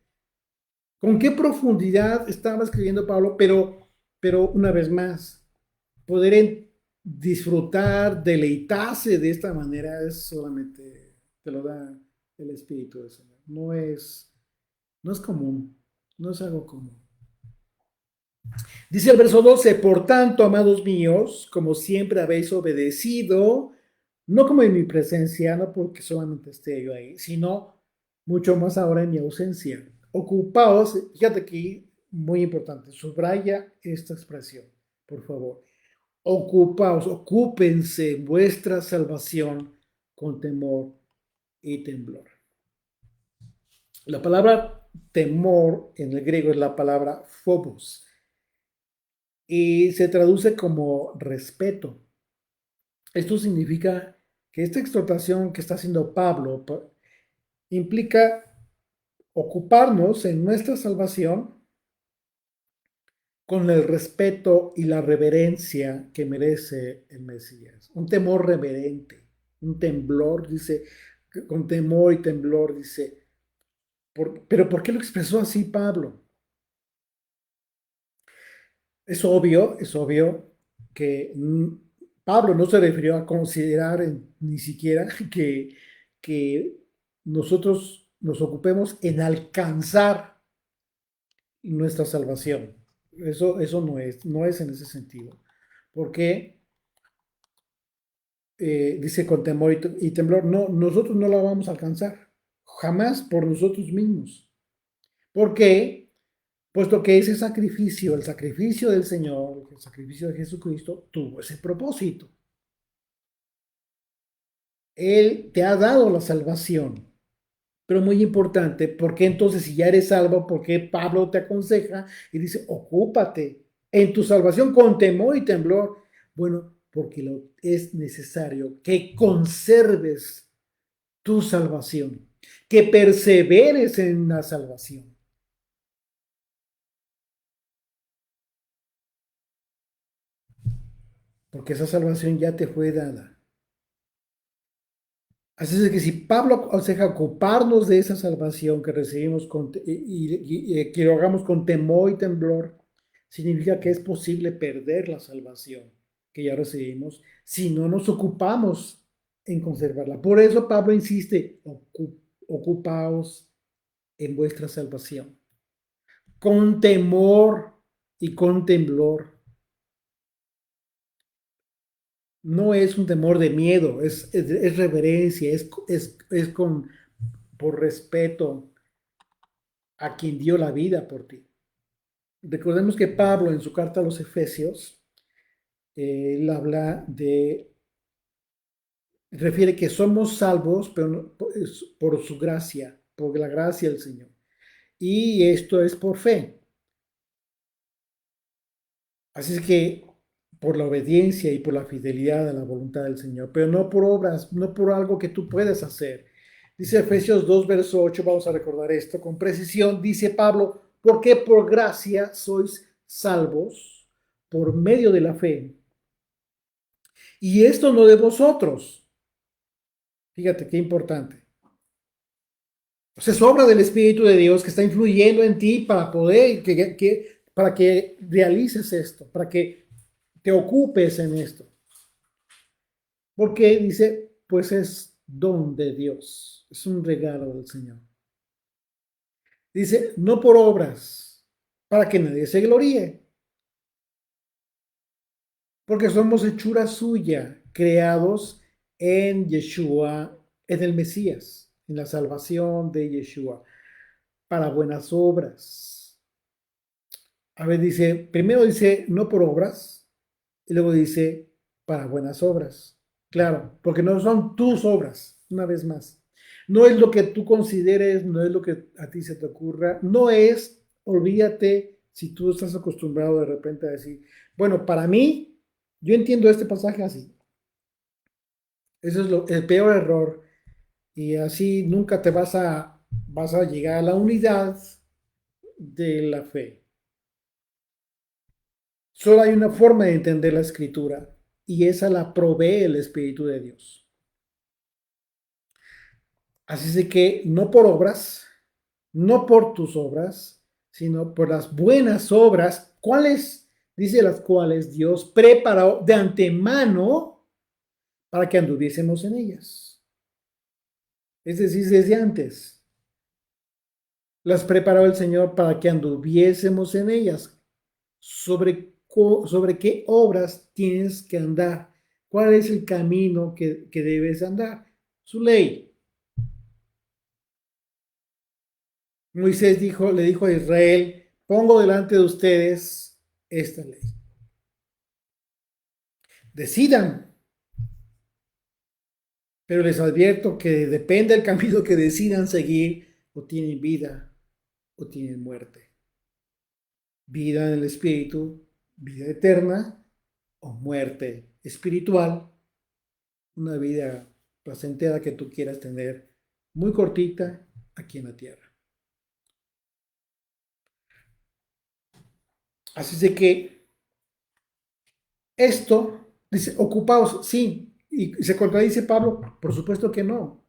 ¿Con qué profundidad estaba escribiendo Pablo? Pero una vez más, poder disfrutar, deleitarse de esta manera es solamente, te lo da el Espíritu del Señor. No es común, no es algo común. Dice el verso 12, por tanto, amados míos, como siempre habéis obedecido, no como en mi presencia, no porque solamente esté yo ahí, sino mucho más ahora en mi ausencia. Ocupaos, fíjate aquí, muy importante, subraya esta expresión, por favor. Ocupaos, ocúpense vuestra salvación con temor y temblor. La palabra temor en el griego es la palabra phobos y se traduce como respeto. Esto significa que esta exhortación que está haciendo Pablo implica ocuparnos en nuestra salvación con el respeto y la reverencia que merece el Mesías. Un temor reverente, un temblor, dice, con temor y temblor, dice. Pero ¿por qué lo expresó así Pablo? Es obvio que Pablo no se refirió a considerar ni siquiera que nosotros nos ocupemos en alcanzar nuestra salvación. Eso no es en ese sentido. Porque dice con temor y temblor, no, nosotros no la vamos a alcanzar, jamás por nosotros mismos. ¿Por qué? Puesto que ese sacrificio, el sacrificio del Señor, el sacrificio de Jesucristo, tuvo ese propósito. Él te ha dado la salvación. Pero muy importante, ¿por qué entonces si ya eres salvo, por qué Pablo te aconseja y dice, ocúpate en tu salvación con temor y temblor? Bueno, porque es necesario que conserves tu salvación, que perseveres en la salvación, porque esa salvación ya te fue dada. Así es que si Pablo aconseja ocuparnos de esa salvación que recibimos y que lo hagamos con temor y temblor, significa que es posible perder la salvación que ya recibimos si no nos ocupamos en conservarla. Por eso Pablo insiste, ocupaos en vuestra salvación, con temor y con temblor. No es un temor de miedo, es reverencia, es por respeto a quien dio la vida por ti. Recordemos que Pablo en su carta a los Efesios, él habla refiere que somos salvos, pero por su gracia, por la gracia del Señor. Y esto es por fe. Así es que por la obediencia y por la fidelidad a la voluntad del Señor, pero no por obras, no por algo que tú puedes hacer. Dice Efesios 2, verso 8, vamos a recordar esto con precisión. Dice Pablo, porque por gracia sois salvos por medio de la fe. Y esto no de vosotros. Fíjate qué importante. O sea, es obra del Espíritu de Dios que está influyendo en ti para poder, para que realices esto, para que te ocupes en esto. Porque dice, pues es don de Dios, es un regalo del Señor. Dice, no por obras, para que nadie se gloríe, porque somos hechura suya, creados en Yeshua, en el Mesías, en la salvación de Yeshua, para buenas obras. A ver, dice, primero dice, no por obras, y luego dice, para buenas obras. Claro, porque no son tus obras, una vez más. No es lo que tú consideres, no es lo que a ti se te ocurra, no es, olvídate si tú estás acostumbrado de repente a decir, bueno, para mí, yo entiendo este pasaje así. Eso es el peor error. Y así nunca vas a llegar a la unidad de la fe. Solo hay una forma de entender la escritura y esa la provee el Espíritu de Dios. Así es de que no por obras, no por tus obras, sino por las buenas obras, ¿cuáles? Dice las cuales Dios preparó de antemano para que anduviésemos en ellas. Es decir, desde antes. Las preparó el Señor para que anduviésemos en ellas. Sobre qué obras tienes que andar. ¿Cuál es el camino que debes andar? Su ley. Moisés le dijo a Israel, pongo delante de ustedes esta ley. Decidan, pero les advierto que depende del camino que decidan seguir, o tienen vida o tienen muerte. Vida en el espíritu, vida eterna, o muerte espiritual, una vida placentera que tú quieras tener, muy cortita aquí en la tierra. Así de que esto, dice, ocupaos, sí, y se contradice Pablo, por supuesto que no,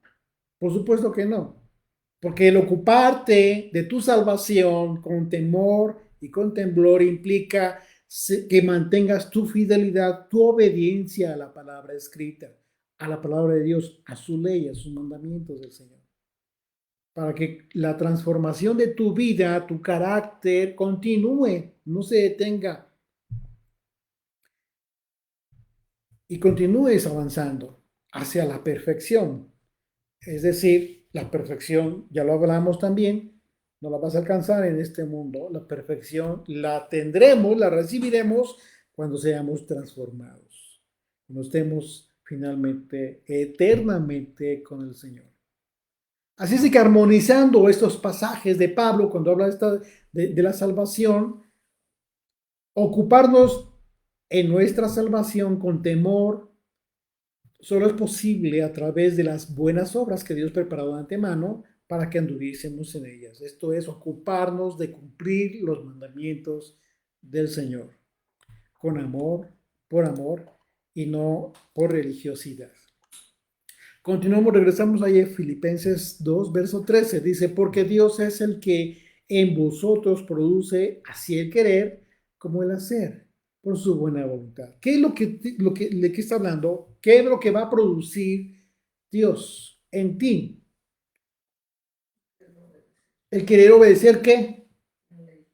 por supuesto que no, porque el ocuparte de tu salvación con temor y con temblor implica que mantengas tu fidelidad, tu obediencia a la palabra escrita, a la palabra de Dios, a su ley, a sus mandamientos del Señor, para que la transformación de tu vida, tu carácter, continúe, no se detenga y continúes avanzando hacia la perfección. Es decir, la perfección, ya lo hablamos también, no la vas a alcanzar en este mundo. La perfección la tendremos, la recibiremos cuando seamos transformados, cuando estemos finalmente, eternamente con el Señor. Así es que armonizando estos pasajes de Pablo, cuando habla de la salvación, ocuparnos en nuestra salvación con temor, solo es posible a través de las buenas obras que Dios preparó de antemano para que anduviésemos en ellas. Esto es ocuparnos de cumplir los mandamientos del Señor con amor y no por religiosidad. Continuamos, regresamos ahí a Filipenses 2, verso 13. Dice, porque Dios es el que en vosotros produce así el querer como el hacer por su buena voluntad. ¿Qué es de qué está hablando? ¿Qué es lo que va a producir Dios en ti? El querer obedecer, ¿qué?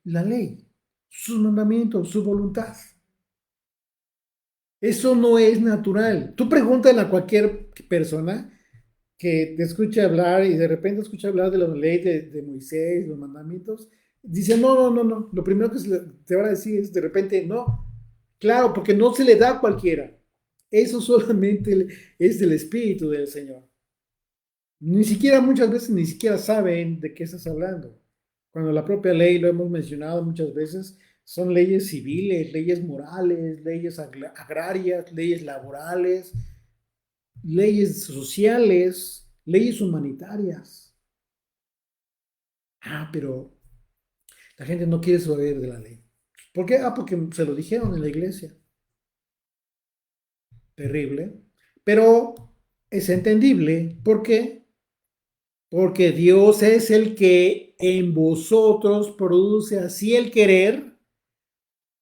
La ley, sus mandamientos, su voluntad. Eso no es natural. Tú pregúntale a cualquier persona que te escuche hablar y de repente escucha hablar de la ley de Moisés, los mandamientos, dice, no, no, no, no. Lo primero que te van a decir es de repente, no. Claro, porque no se le da a cualquiera. Eso solamente es del Espíritu del Señor. Ni siquiera muchas veces ni siquiera saben de qué estás hablando. Cuando la propia ley, lo hemos mencionado muchas veces, son leyes civiles, leyes morales, leyes agrarias, leyes laborales, leyes sociales, leyes humanitarias. Ah, pero la gente no quiere saber de la ley. ¿Por qué? Ah, porque se lo dijeron en la iglesia. Terrible. Pero es entendible. ¿Por qué? Porque Dios es el que en vosotros produce así el querer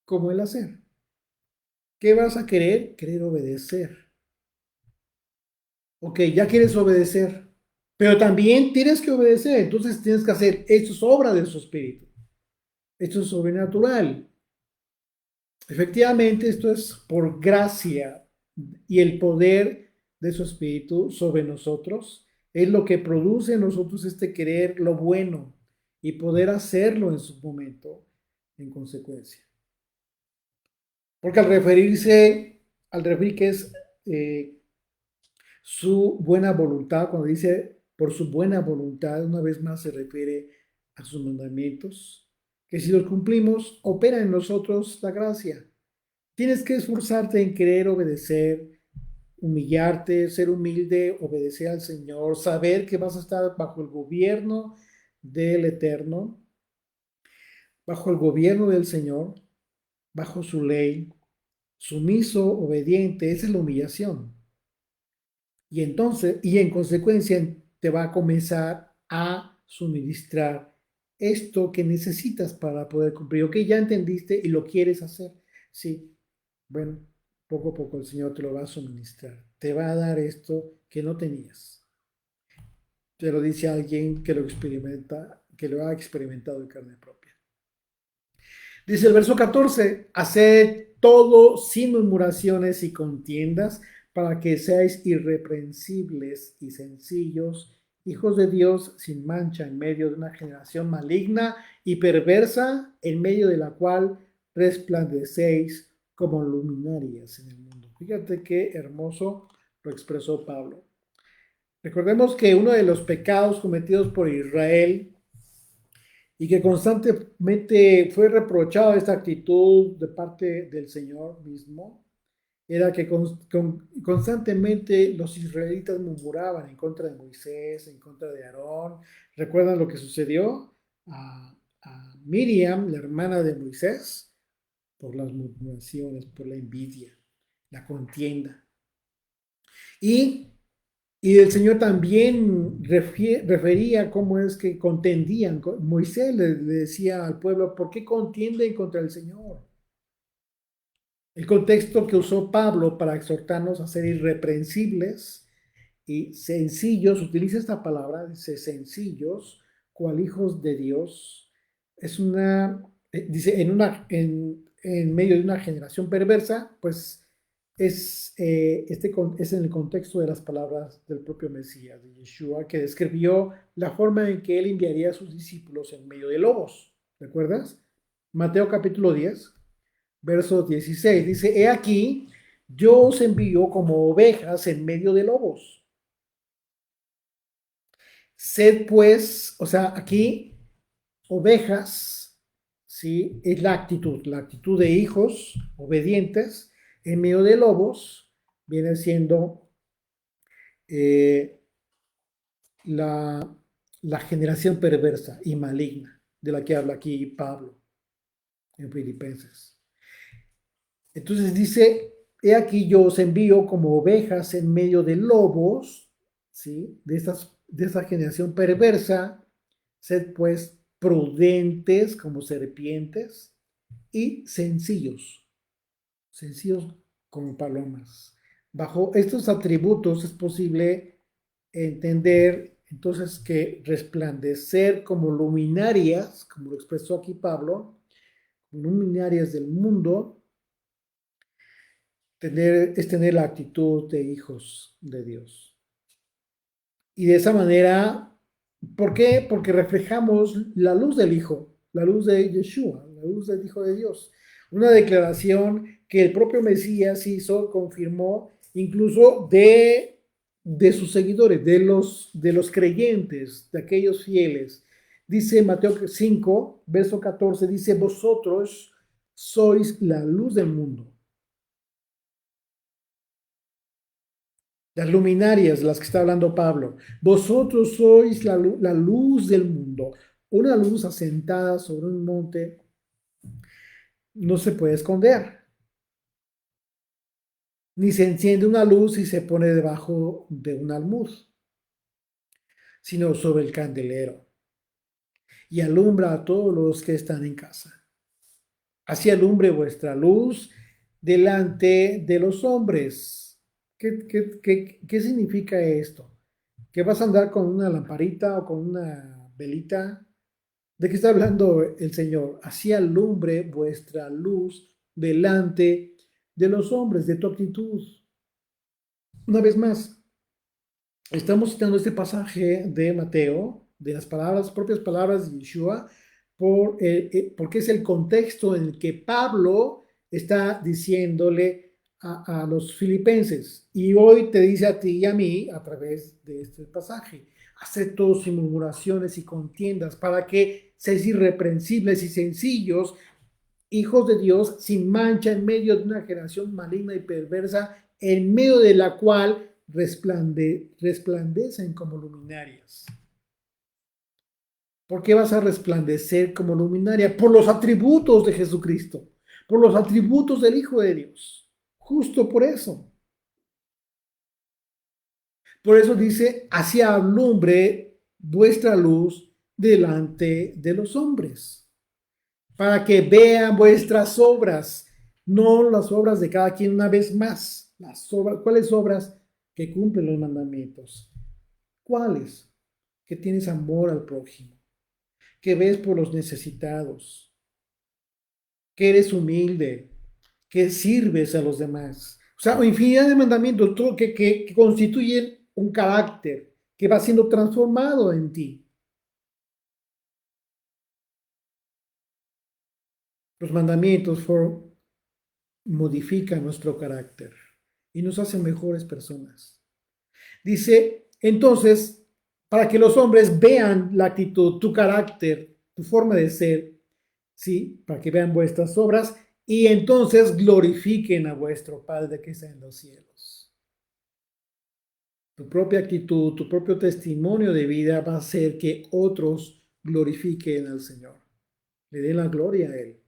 como el hacer. ¿Qué vas a querer? Querer obedecer. Ok, ya quieres obedecer, pero también tienes que obedecer. Entonces tienes que hacer, esto es obra de su espíritu. Esto es sobrenatural. Efectivamente, esto es por gracia y el poder de su espíritu sobre nosotros es lo que produce en nosotros este querer lo bueno y poder hacerlo en su momento en consecuencia. Porque al referir que es eh, su buena voluntad, cuando dice por su buena voluntad, una vez más se refiere a sus mandamientos, que si los cumplimos, opera en nosotros la gracia. Tienes que esforzarte en querer obedecer, humillarte, ser humilde, obedecer al Señor, saber que vas a estar bajo el gobierno del Eterno, bajo el gobierno del Señor, bajo su ley, sumiso, obediente, esa es la humillación. Y entonces, y en consecuencia, te va a comenzar a suministrar esto que necesitas para poder cumplir. Ok, ya entendiste y lo quieres hacer. Sí, bueno, poco a poco el Señor te lo va a suministrar. Te va a dar esto que no tenías. Te lo dice alguien que lo experimenta, que lo ha experimentado en carne propia. Dice el verso 14, haced todo sin murmuraciones y contiendas, para que seáis irreprensibles y sencillos, hijos de Dios sin mancha en medio de una generación maligna y perversa, en medio de la cual resplandecéis como luminarias en el mundo. Fíjate qué hermoso lo expresó Pablo. Recordemos que uno de los pecados cometidos por Israel y que constantemente fue reprochada esta actitud de parte del Señor mismo, era que constantemente los israelitas murmuraban en contra de Moisés, en contra de Aarón. ¿Recuerdan lo que sucedió a Miriam, la hermana de Moisés? Por las murmuraciones, por la envidia, la contienda. Y Y el Señor también refería cómo es que contendían. Moisés le decía al pueblo, ¿por qué contienden contra el Señor? El contexto que usó Pablo para exhortarnos a ser irreprensibles y sencillos, utiliza esta palabra, dice sencillos, cual hijos de Dios, es una, dice, en medio de una generación perversa, pues es en el contexto de las palabras del propio Mesías, de Yeshua, que describió la forma en que él enviaría a sus discípulos en medio de lobos. ¿Recuerdas? Mateo capítulo 10 verso 16 dice, he aquí, yo os envío como ovejas en medio de lobos. Sed pues, o sea, aquí ovejas, ¿sí? Es la actitud de hijos obedientes en medio de lobos, viene siendo eh, la, la generación perversa y maligna de la que habla aquí Pablo en Filipenses. Entonces dice, he aquí yo os envío como ovejas en medio de lobos, ¿sí? De esta generación perversa, sed pues prudentes como serpientes y sencillos como palomas. Bajo estos atributos es posible entender entonces que resplandecer como luminarias, como lo expresó aquí Pablo, luminarias del mundo, es tener la actitud de hijos de Dios. Y de esa manera, ¿por qué? Porque reflejamos la luz del Hijo, la luz de Yeshua, la luz del Hijo de Dios. Una declaración que el propio Mesías hizo, confirmó, incluso de sus seguidores, de los creyentes, de aquellos fieles. Dice Mateo 5, verso 14, dice, vosotros sois la luz del mundo. Las luminarias de las que está hablando Pablo. Vosotros sois la luz del mundo. Una luz asentada sobre un monte no se puede esconder, ni se enciende una luz y se pone debajo de un almud, sino sobre el candelero y alumbra a todos los que están en casa. Así alumbre vuestra luz delante de los hombres. ¿Qué significa esto? ¿Que vas a andar con una lamparita o con una velita? ¿De qué está hablando el Señor? Así alumbre vuestra luz delante de los hombres, de tu actitud. Una vez más, estamos citando este pasaje de Mateo, de las propias palabras de Yeshua, porque es el contexto en el que Pablo está diciéndole a los filipenses. Y hoy te dice a ti y a mí, a través de este pasaje, haced todos sin murmuraciones y contiendas, para que seáis irreprensibles y sencillos, hijos de Dios, sin mancha en medio de una generación maligna y perversa, en medio de la cual resplandecen como luminarias. ¿Por qué vas a resplandecer como luminaria? Por los atributos de Jesucristo, por los atributos del Hijo de Dios. Justo por eso. Por eso dice, así alumbre vuestra luz delante de los hombres, para que vean vuestras obras, no las obras de cada quien una vez más. ¿Cuáles obras? Que cumplen los mandamientos. ¿Cuáles? Que tienes amor al prójimo, que ves por los necesitados, que eres humilde, que sirves a los demás. O sea, infinidad de mandamientos que constituyen un carácter que va siendo transformado en ti. Los mandamientos modifican nuestro carácter y nos hacen mejores personas. Dice, entonces, para que los hombres vean la actitud, tu carácter, tu forma de ser, ¿sí? Para que vean vuestras obras y entonces glorifiquen a vuestro Padre que está en los cielos. Tu propia actitud, tu propio testimonio de vida va a hacer que otros glorifiquen al Señor, le den la gloria a Él.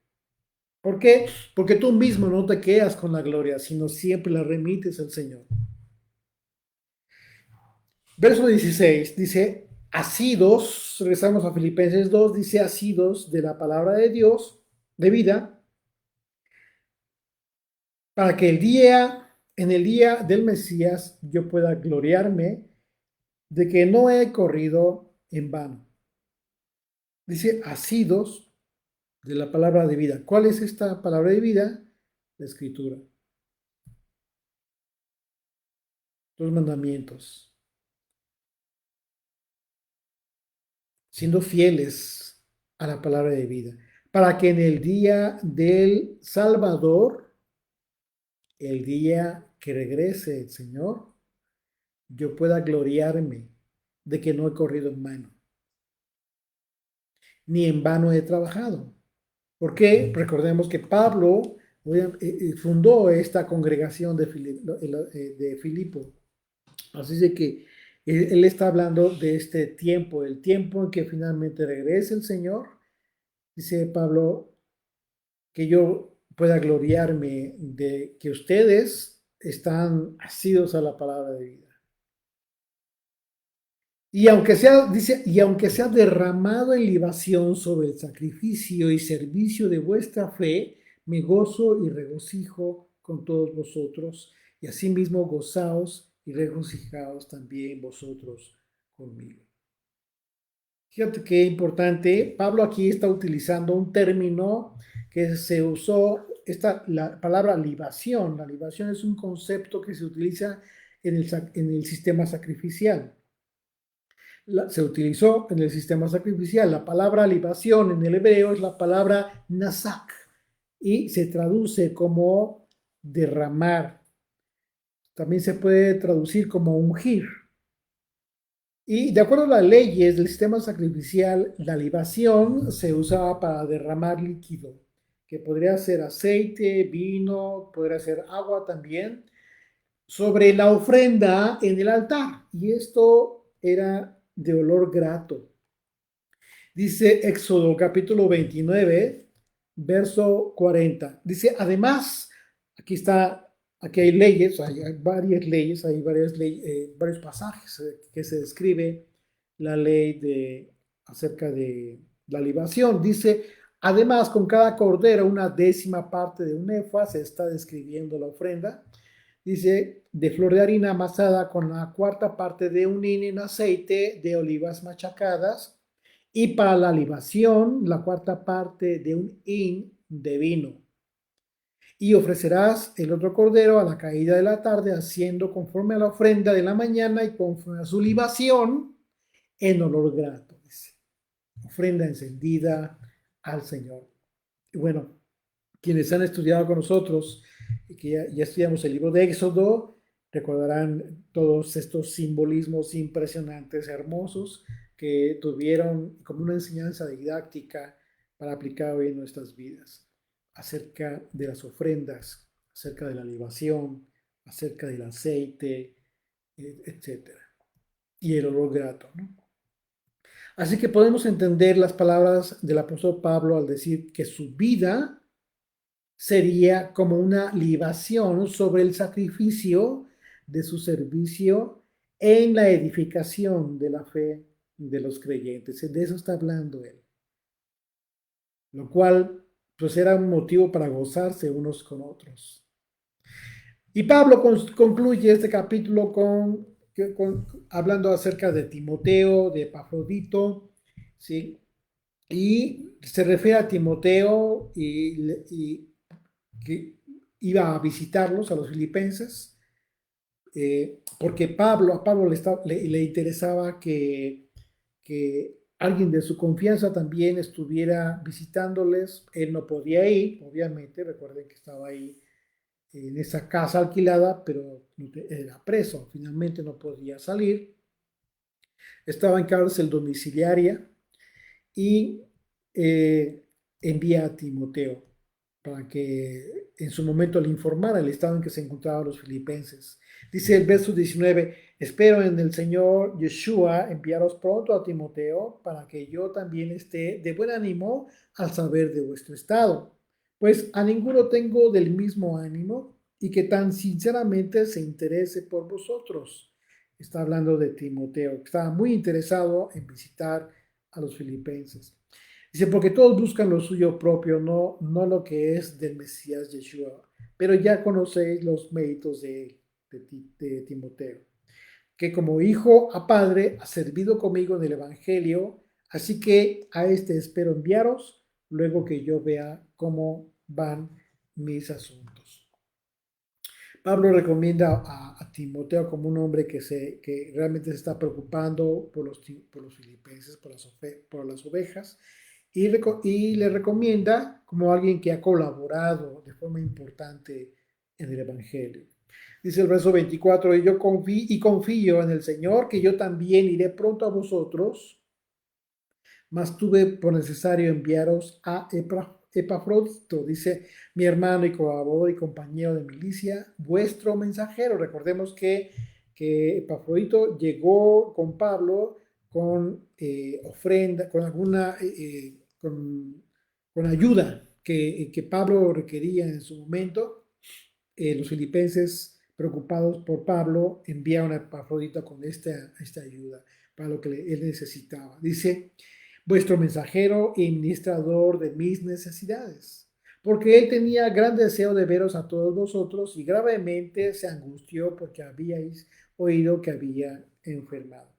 ¿Por qué? Porque tú mismo no te quedas con la gloria, sino siempre la remites al Señor. Verso 16 dice, asidos, regresamos a Filipenses 2, dice asidos de la palabra de Dios, de vida, para que en el día del Mesías, yo pueda gloriarme de que no he corrido en vano. Dice asidos de la palabra de vida. ¿Cuál es esta palabra de vida? La escritura. Los mandamientos. Siendo fieles a la palabra de vida. Para que en el día del Salvador, el día que regrese el Señor, yo pueda gloriarme de que no he corrido en vano, ni en vano he trabajado. Porque recordemos que Pablo fundó esta congregación de Filipo. Así de que él está hablando de este tiempo, el tiempo en que finalmente regrese el Señor. Dice Pablo que yo pueda gloriarme de que ustedes están asidos a la palabra de vida. Y aunque sea, dice, y aunque sea derramado en libación sobre el sacrificio y servicio de vuestra fe, me gozo y regocijo con todos vosotros, y asimismo gozaos y regocijaos también vosotros conmigo. Fíjate qué importante, Pablo aquí está utilizando un término que se usó la palabra libación, la libación es un concepto que se utiliza en el sistema sacrificial. Se utilizó en el sistema sacrificial. La palabra libación en el hebreo es la palabra nasak y se traduce como derramar. También se puede traducir como ungir. Y de acuerdo a las leyes del sistema sacrificial, la libación se usaba para derramar líquido, que podría ser aceite, vino, podría ser agua también, sobre la ofrenda en el altar. Y esto era de olor grato. Dice Éxodo capítulo 29, verso 40. Dice, además, aquí está, aquí hay leyes, hay varias leyes, varios pasajes que se describe la ley acerca de la libación. Dice, además, con cada cordero, una décima parte de un efa, se está describiendo la ofrenda. Dice, de flor de harina amasada con la cuarta parte de un hin en aceite de olivas machacadas, y para la libación, la cuarta parte de un hin de vino. Y ofrecerás el otro cordero a la caída de la tarde, haciendo conforme a la ofrenda de la mañana y conforme a su libación, en olor grato. Dice. Ofrenda encendida al Señor. Y bueno, quienes han estudiado con nosotros y que ya estudiamos el libro de Éxodo, recordarán todos estos simbolismos impresionantes, hermosos, que tuvieron como una enseñanza didáctica para aplicar hoy en nuestras vidas, acerca de las ofrendas, acerca de la libación, acerca del aceite, etcétera, y el olor grato, ¿no? Así que podemos entender las palabras del apóstol Pablo al decir que su vida sería como una libación sobre el sacrificio de su servicio en la edificación de la fe de los creyentes. De eso está hablando él. Lo cual pues era un motivo para gozarse unos con otros. Y Pablo concluye este capítulo hablando acerca de Timoteo, de Epafrodito, ¿sí? Y se refiere a Timoteo y que iba a visitarlos, a los filipenses, porque a Pablo le interesaba que alguien de su confianza también estuviera visitándoles. Él no podía ir, obviamente, recuerden que estaba ahí en esa casa alquilada, pero era preso, finalmente no podía salir. Estaba en cárcel domiciliaria y envía a Timoteo para que en su momento le informara el estado en que se encontraban los filipenses. Dice el verso 19, espero en el Señor Yeshua enviaros pronto a Timoteo para que yo también esté de buen ánimo al saber de vuestro estado, pues a ninguno tengo del mismo ánimo y que tan sinceramente se interese por vosotros. Está hablando de Timoteo, que estaba muy interesado en visitar a los filipenses. Dice, porque todos buscan lo suyo propio, no lo que es del Mesías Yeshua, pero ya conocéis los méritos de Timoteo, que como hijo a padre ha servido conmigo en el Evangelio, así que a este espero enviaros luego que yo vea cómo van mis asuntos. Pablo recomienda a Timoteo como un hombre que realmente se está preocupando por los filipenses, por las ovejas, y le recomienda como alguien que ha colaborado de forma importante en el Evangelio. Dice el verso 24, y yo confío en el Señor que yo también iré pronto a vosotros, mas tuve por necesario enviaros a Epafrodito, dice mi hermano y colaborador y compañero de milicia, vuestro mensajero. Recordemos que Epafrodito llegó con Pablo con ofrenda, con alguna, con ayuda que Pablo requería en su momento. Los filipenses, preocupados por Pablo, enviaron a Epafrodito con esta ayuda para lo que él necesitaba. Dice, vuestro mensajero y ministrador de mis necesidades, porque él tenía gran deseo de veros a todos vosotros y gravemente se angustió porque habíais oído que había enfermado.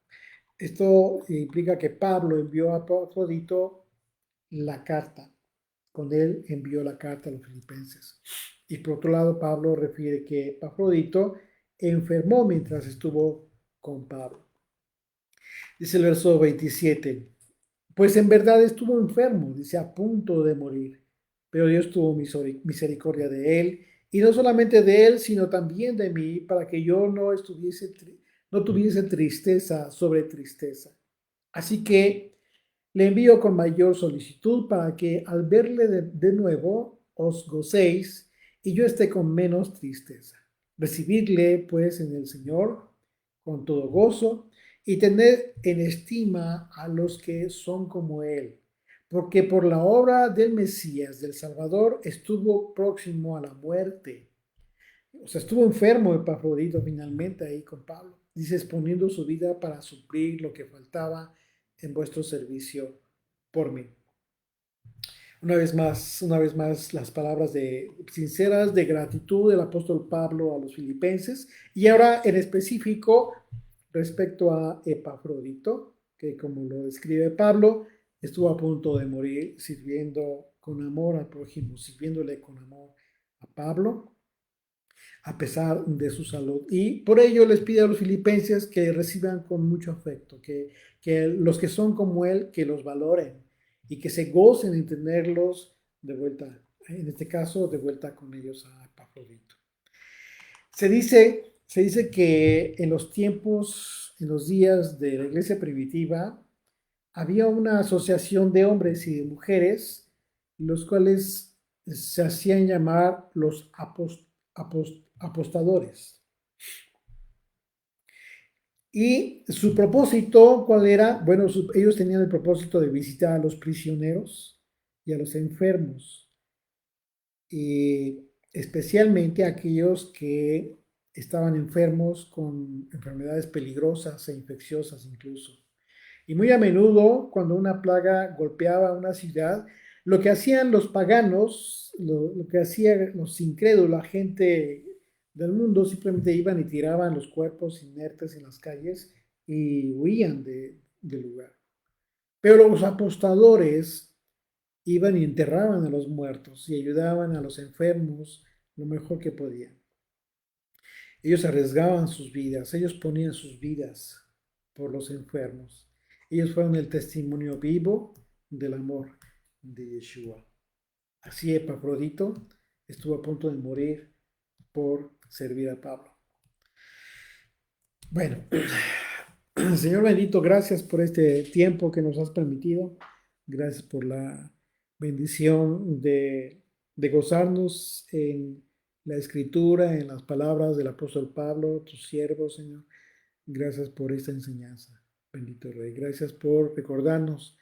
Esto implica que Pablo envió a Afrodito la carta con él envió la carta a los filipenses. Y por otro lado, Pablo refiere que Epafrodito enfermó mientras estuvo con Pablo. Dice el verso 27, pues en verdad estuvo enfermo, dice, a punto de morir, pero Dios tuvo misericordia de él, y no solamente de él, sino también de mí, para que yo no tuviese tristeza sobre tristeza. Así que le envío con mayor solicitud para que al verle de nuevo os gocéis y yo esté con menos tristeza. Recibidle pues en el Señor con todo gozo y tener en estima a los que son como Él, porque por la obra del Mesías, del Salvador, estuvo próximo a la muerte. O sea, estuvo enfermo Epafrodito finalmente ahí con Pablo. Dice, exponiendo su vida para suplir lo que faltaba en vuestro servicio por mí. Una vez más, las palabras sinceras de gratitud del apóstol Pablo a los filipenses. Y ahora en específico respecto a Epafrodito, que como lo describe Pablo, estuvo a punto de morir sirviendo con amor al prójimo, sirviéndole con amor a Pablo a pesar de su salud. Y por ello les pide a los filipenses que reciban con mucho afecto, que los que son como él, que los valoren y que se gocen en tenerlos de vuelta, en este caso, de vuelta con ellos a Epafrodito. Se dice que en los tiempos, en los días de la iglesia primitiva, había una asociación de hombres y de mujeres, los cuales se hacían llamar los apostadores. Y su propósito, ¿cuál era? Bueno, ellos tenían el propósito de visitar a los prisioneros y a los enfermos, y especialmente a aquellos que estaban enfermos con enfermedades peligrosas e infecciosas incluso. Y muy a menudo, cuando una plaga golpeaba una ciudad, lo que hacían los paganos, lo que hacían los incrédulos, la gente del mundo, simplemente iban y tiraban los cuerpos inertes en las calles y huían del lugar. Pero los apostadores iban y enterraban a los muertos y ayudaban a los enfermos lo mejor que podían. Ellos arriesgaban sus vidas, ellos ponían sus vidas por los enfermos. Ellos fueron el testimonio vivo del amor de Yeshua. Así Epafrodito estuvo a punto de morir por servir a Pablo. Bueno, Señor bendito, gracias por este tiempo que nos has permitido. Gracias por la bendición de gozarnos en la escritura, en las palabras del apóstol Pablo, tu siervo, Señor. Gracias por esta enseñanza, bendito Rey. Gracias por recordarnos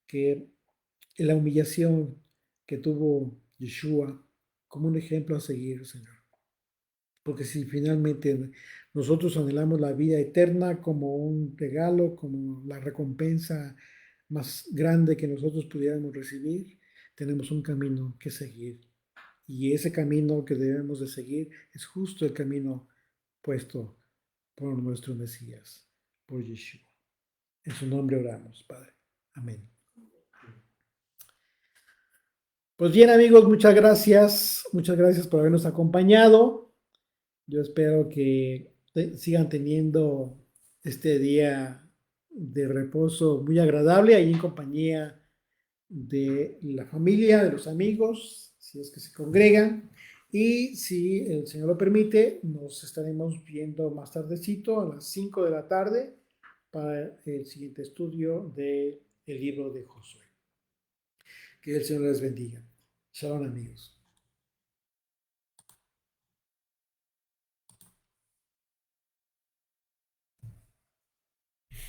que la humillación que tuvo Yeshua como un ejemplo a seguir, Señor. Porque si finalmente nosotros anhelamos la vida eterna como un regalo, como la recompensa más grande que nosotros pudiéramos recibir, tenemos un camino que seguir. Y ese camino que debemos de seguir es justo el camino puesto por nuestro Mesías, por Yeshua. En su nombre oramos, Padre. Amén. Pues bien, amigos, muchas gracias. Muchas gracias por habernos acompañado. Yo espero que sigan teniendo este día de reposo muy agradable ahí en compañía de la familia, de los amigos, si es que se congregan. Y si el Señor lo permite, nos estaremos viendo más tardecito a las 5 de la tarde para el siguiente estudio del libro de Josué. Que el Señor les bendiga. Shalom, amigos.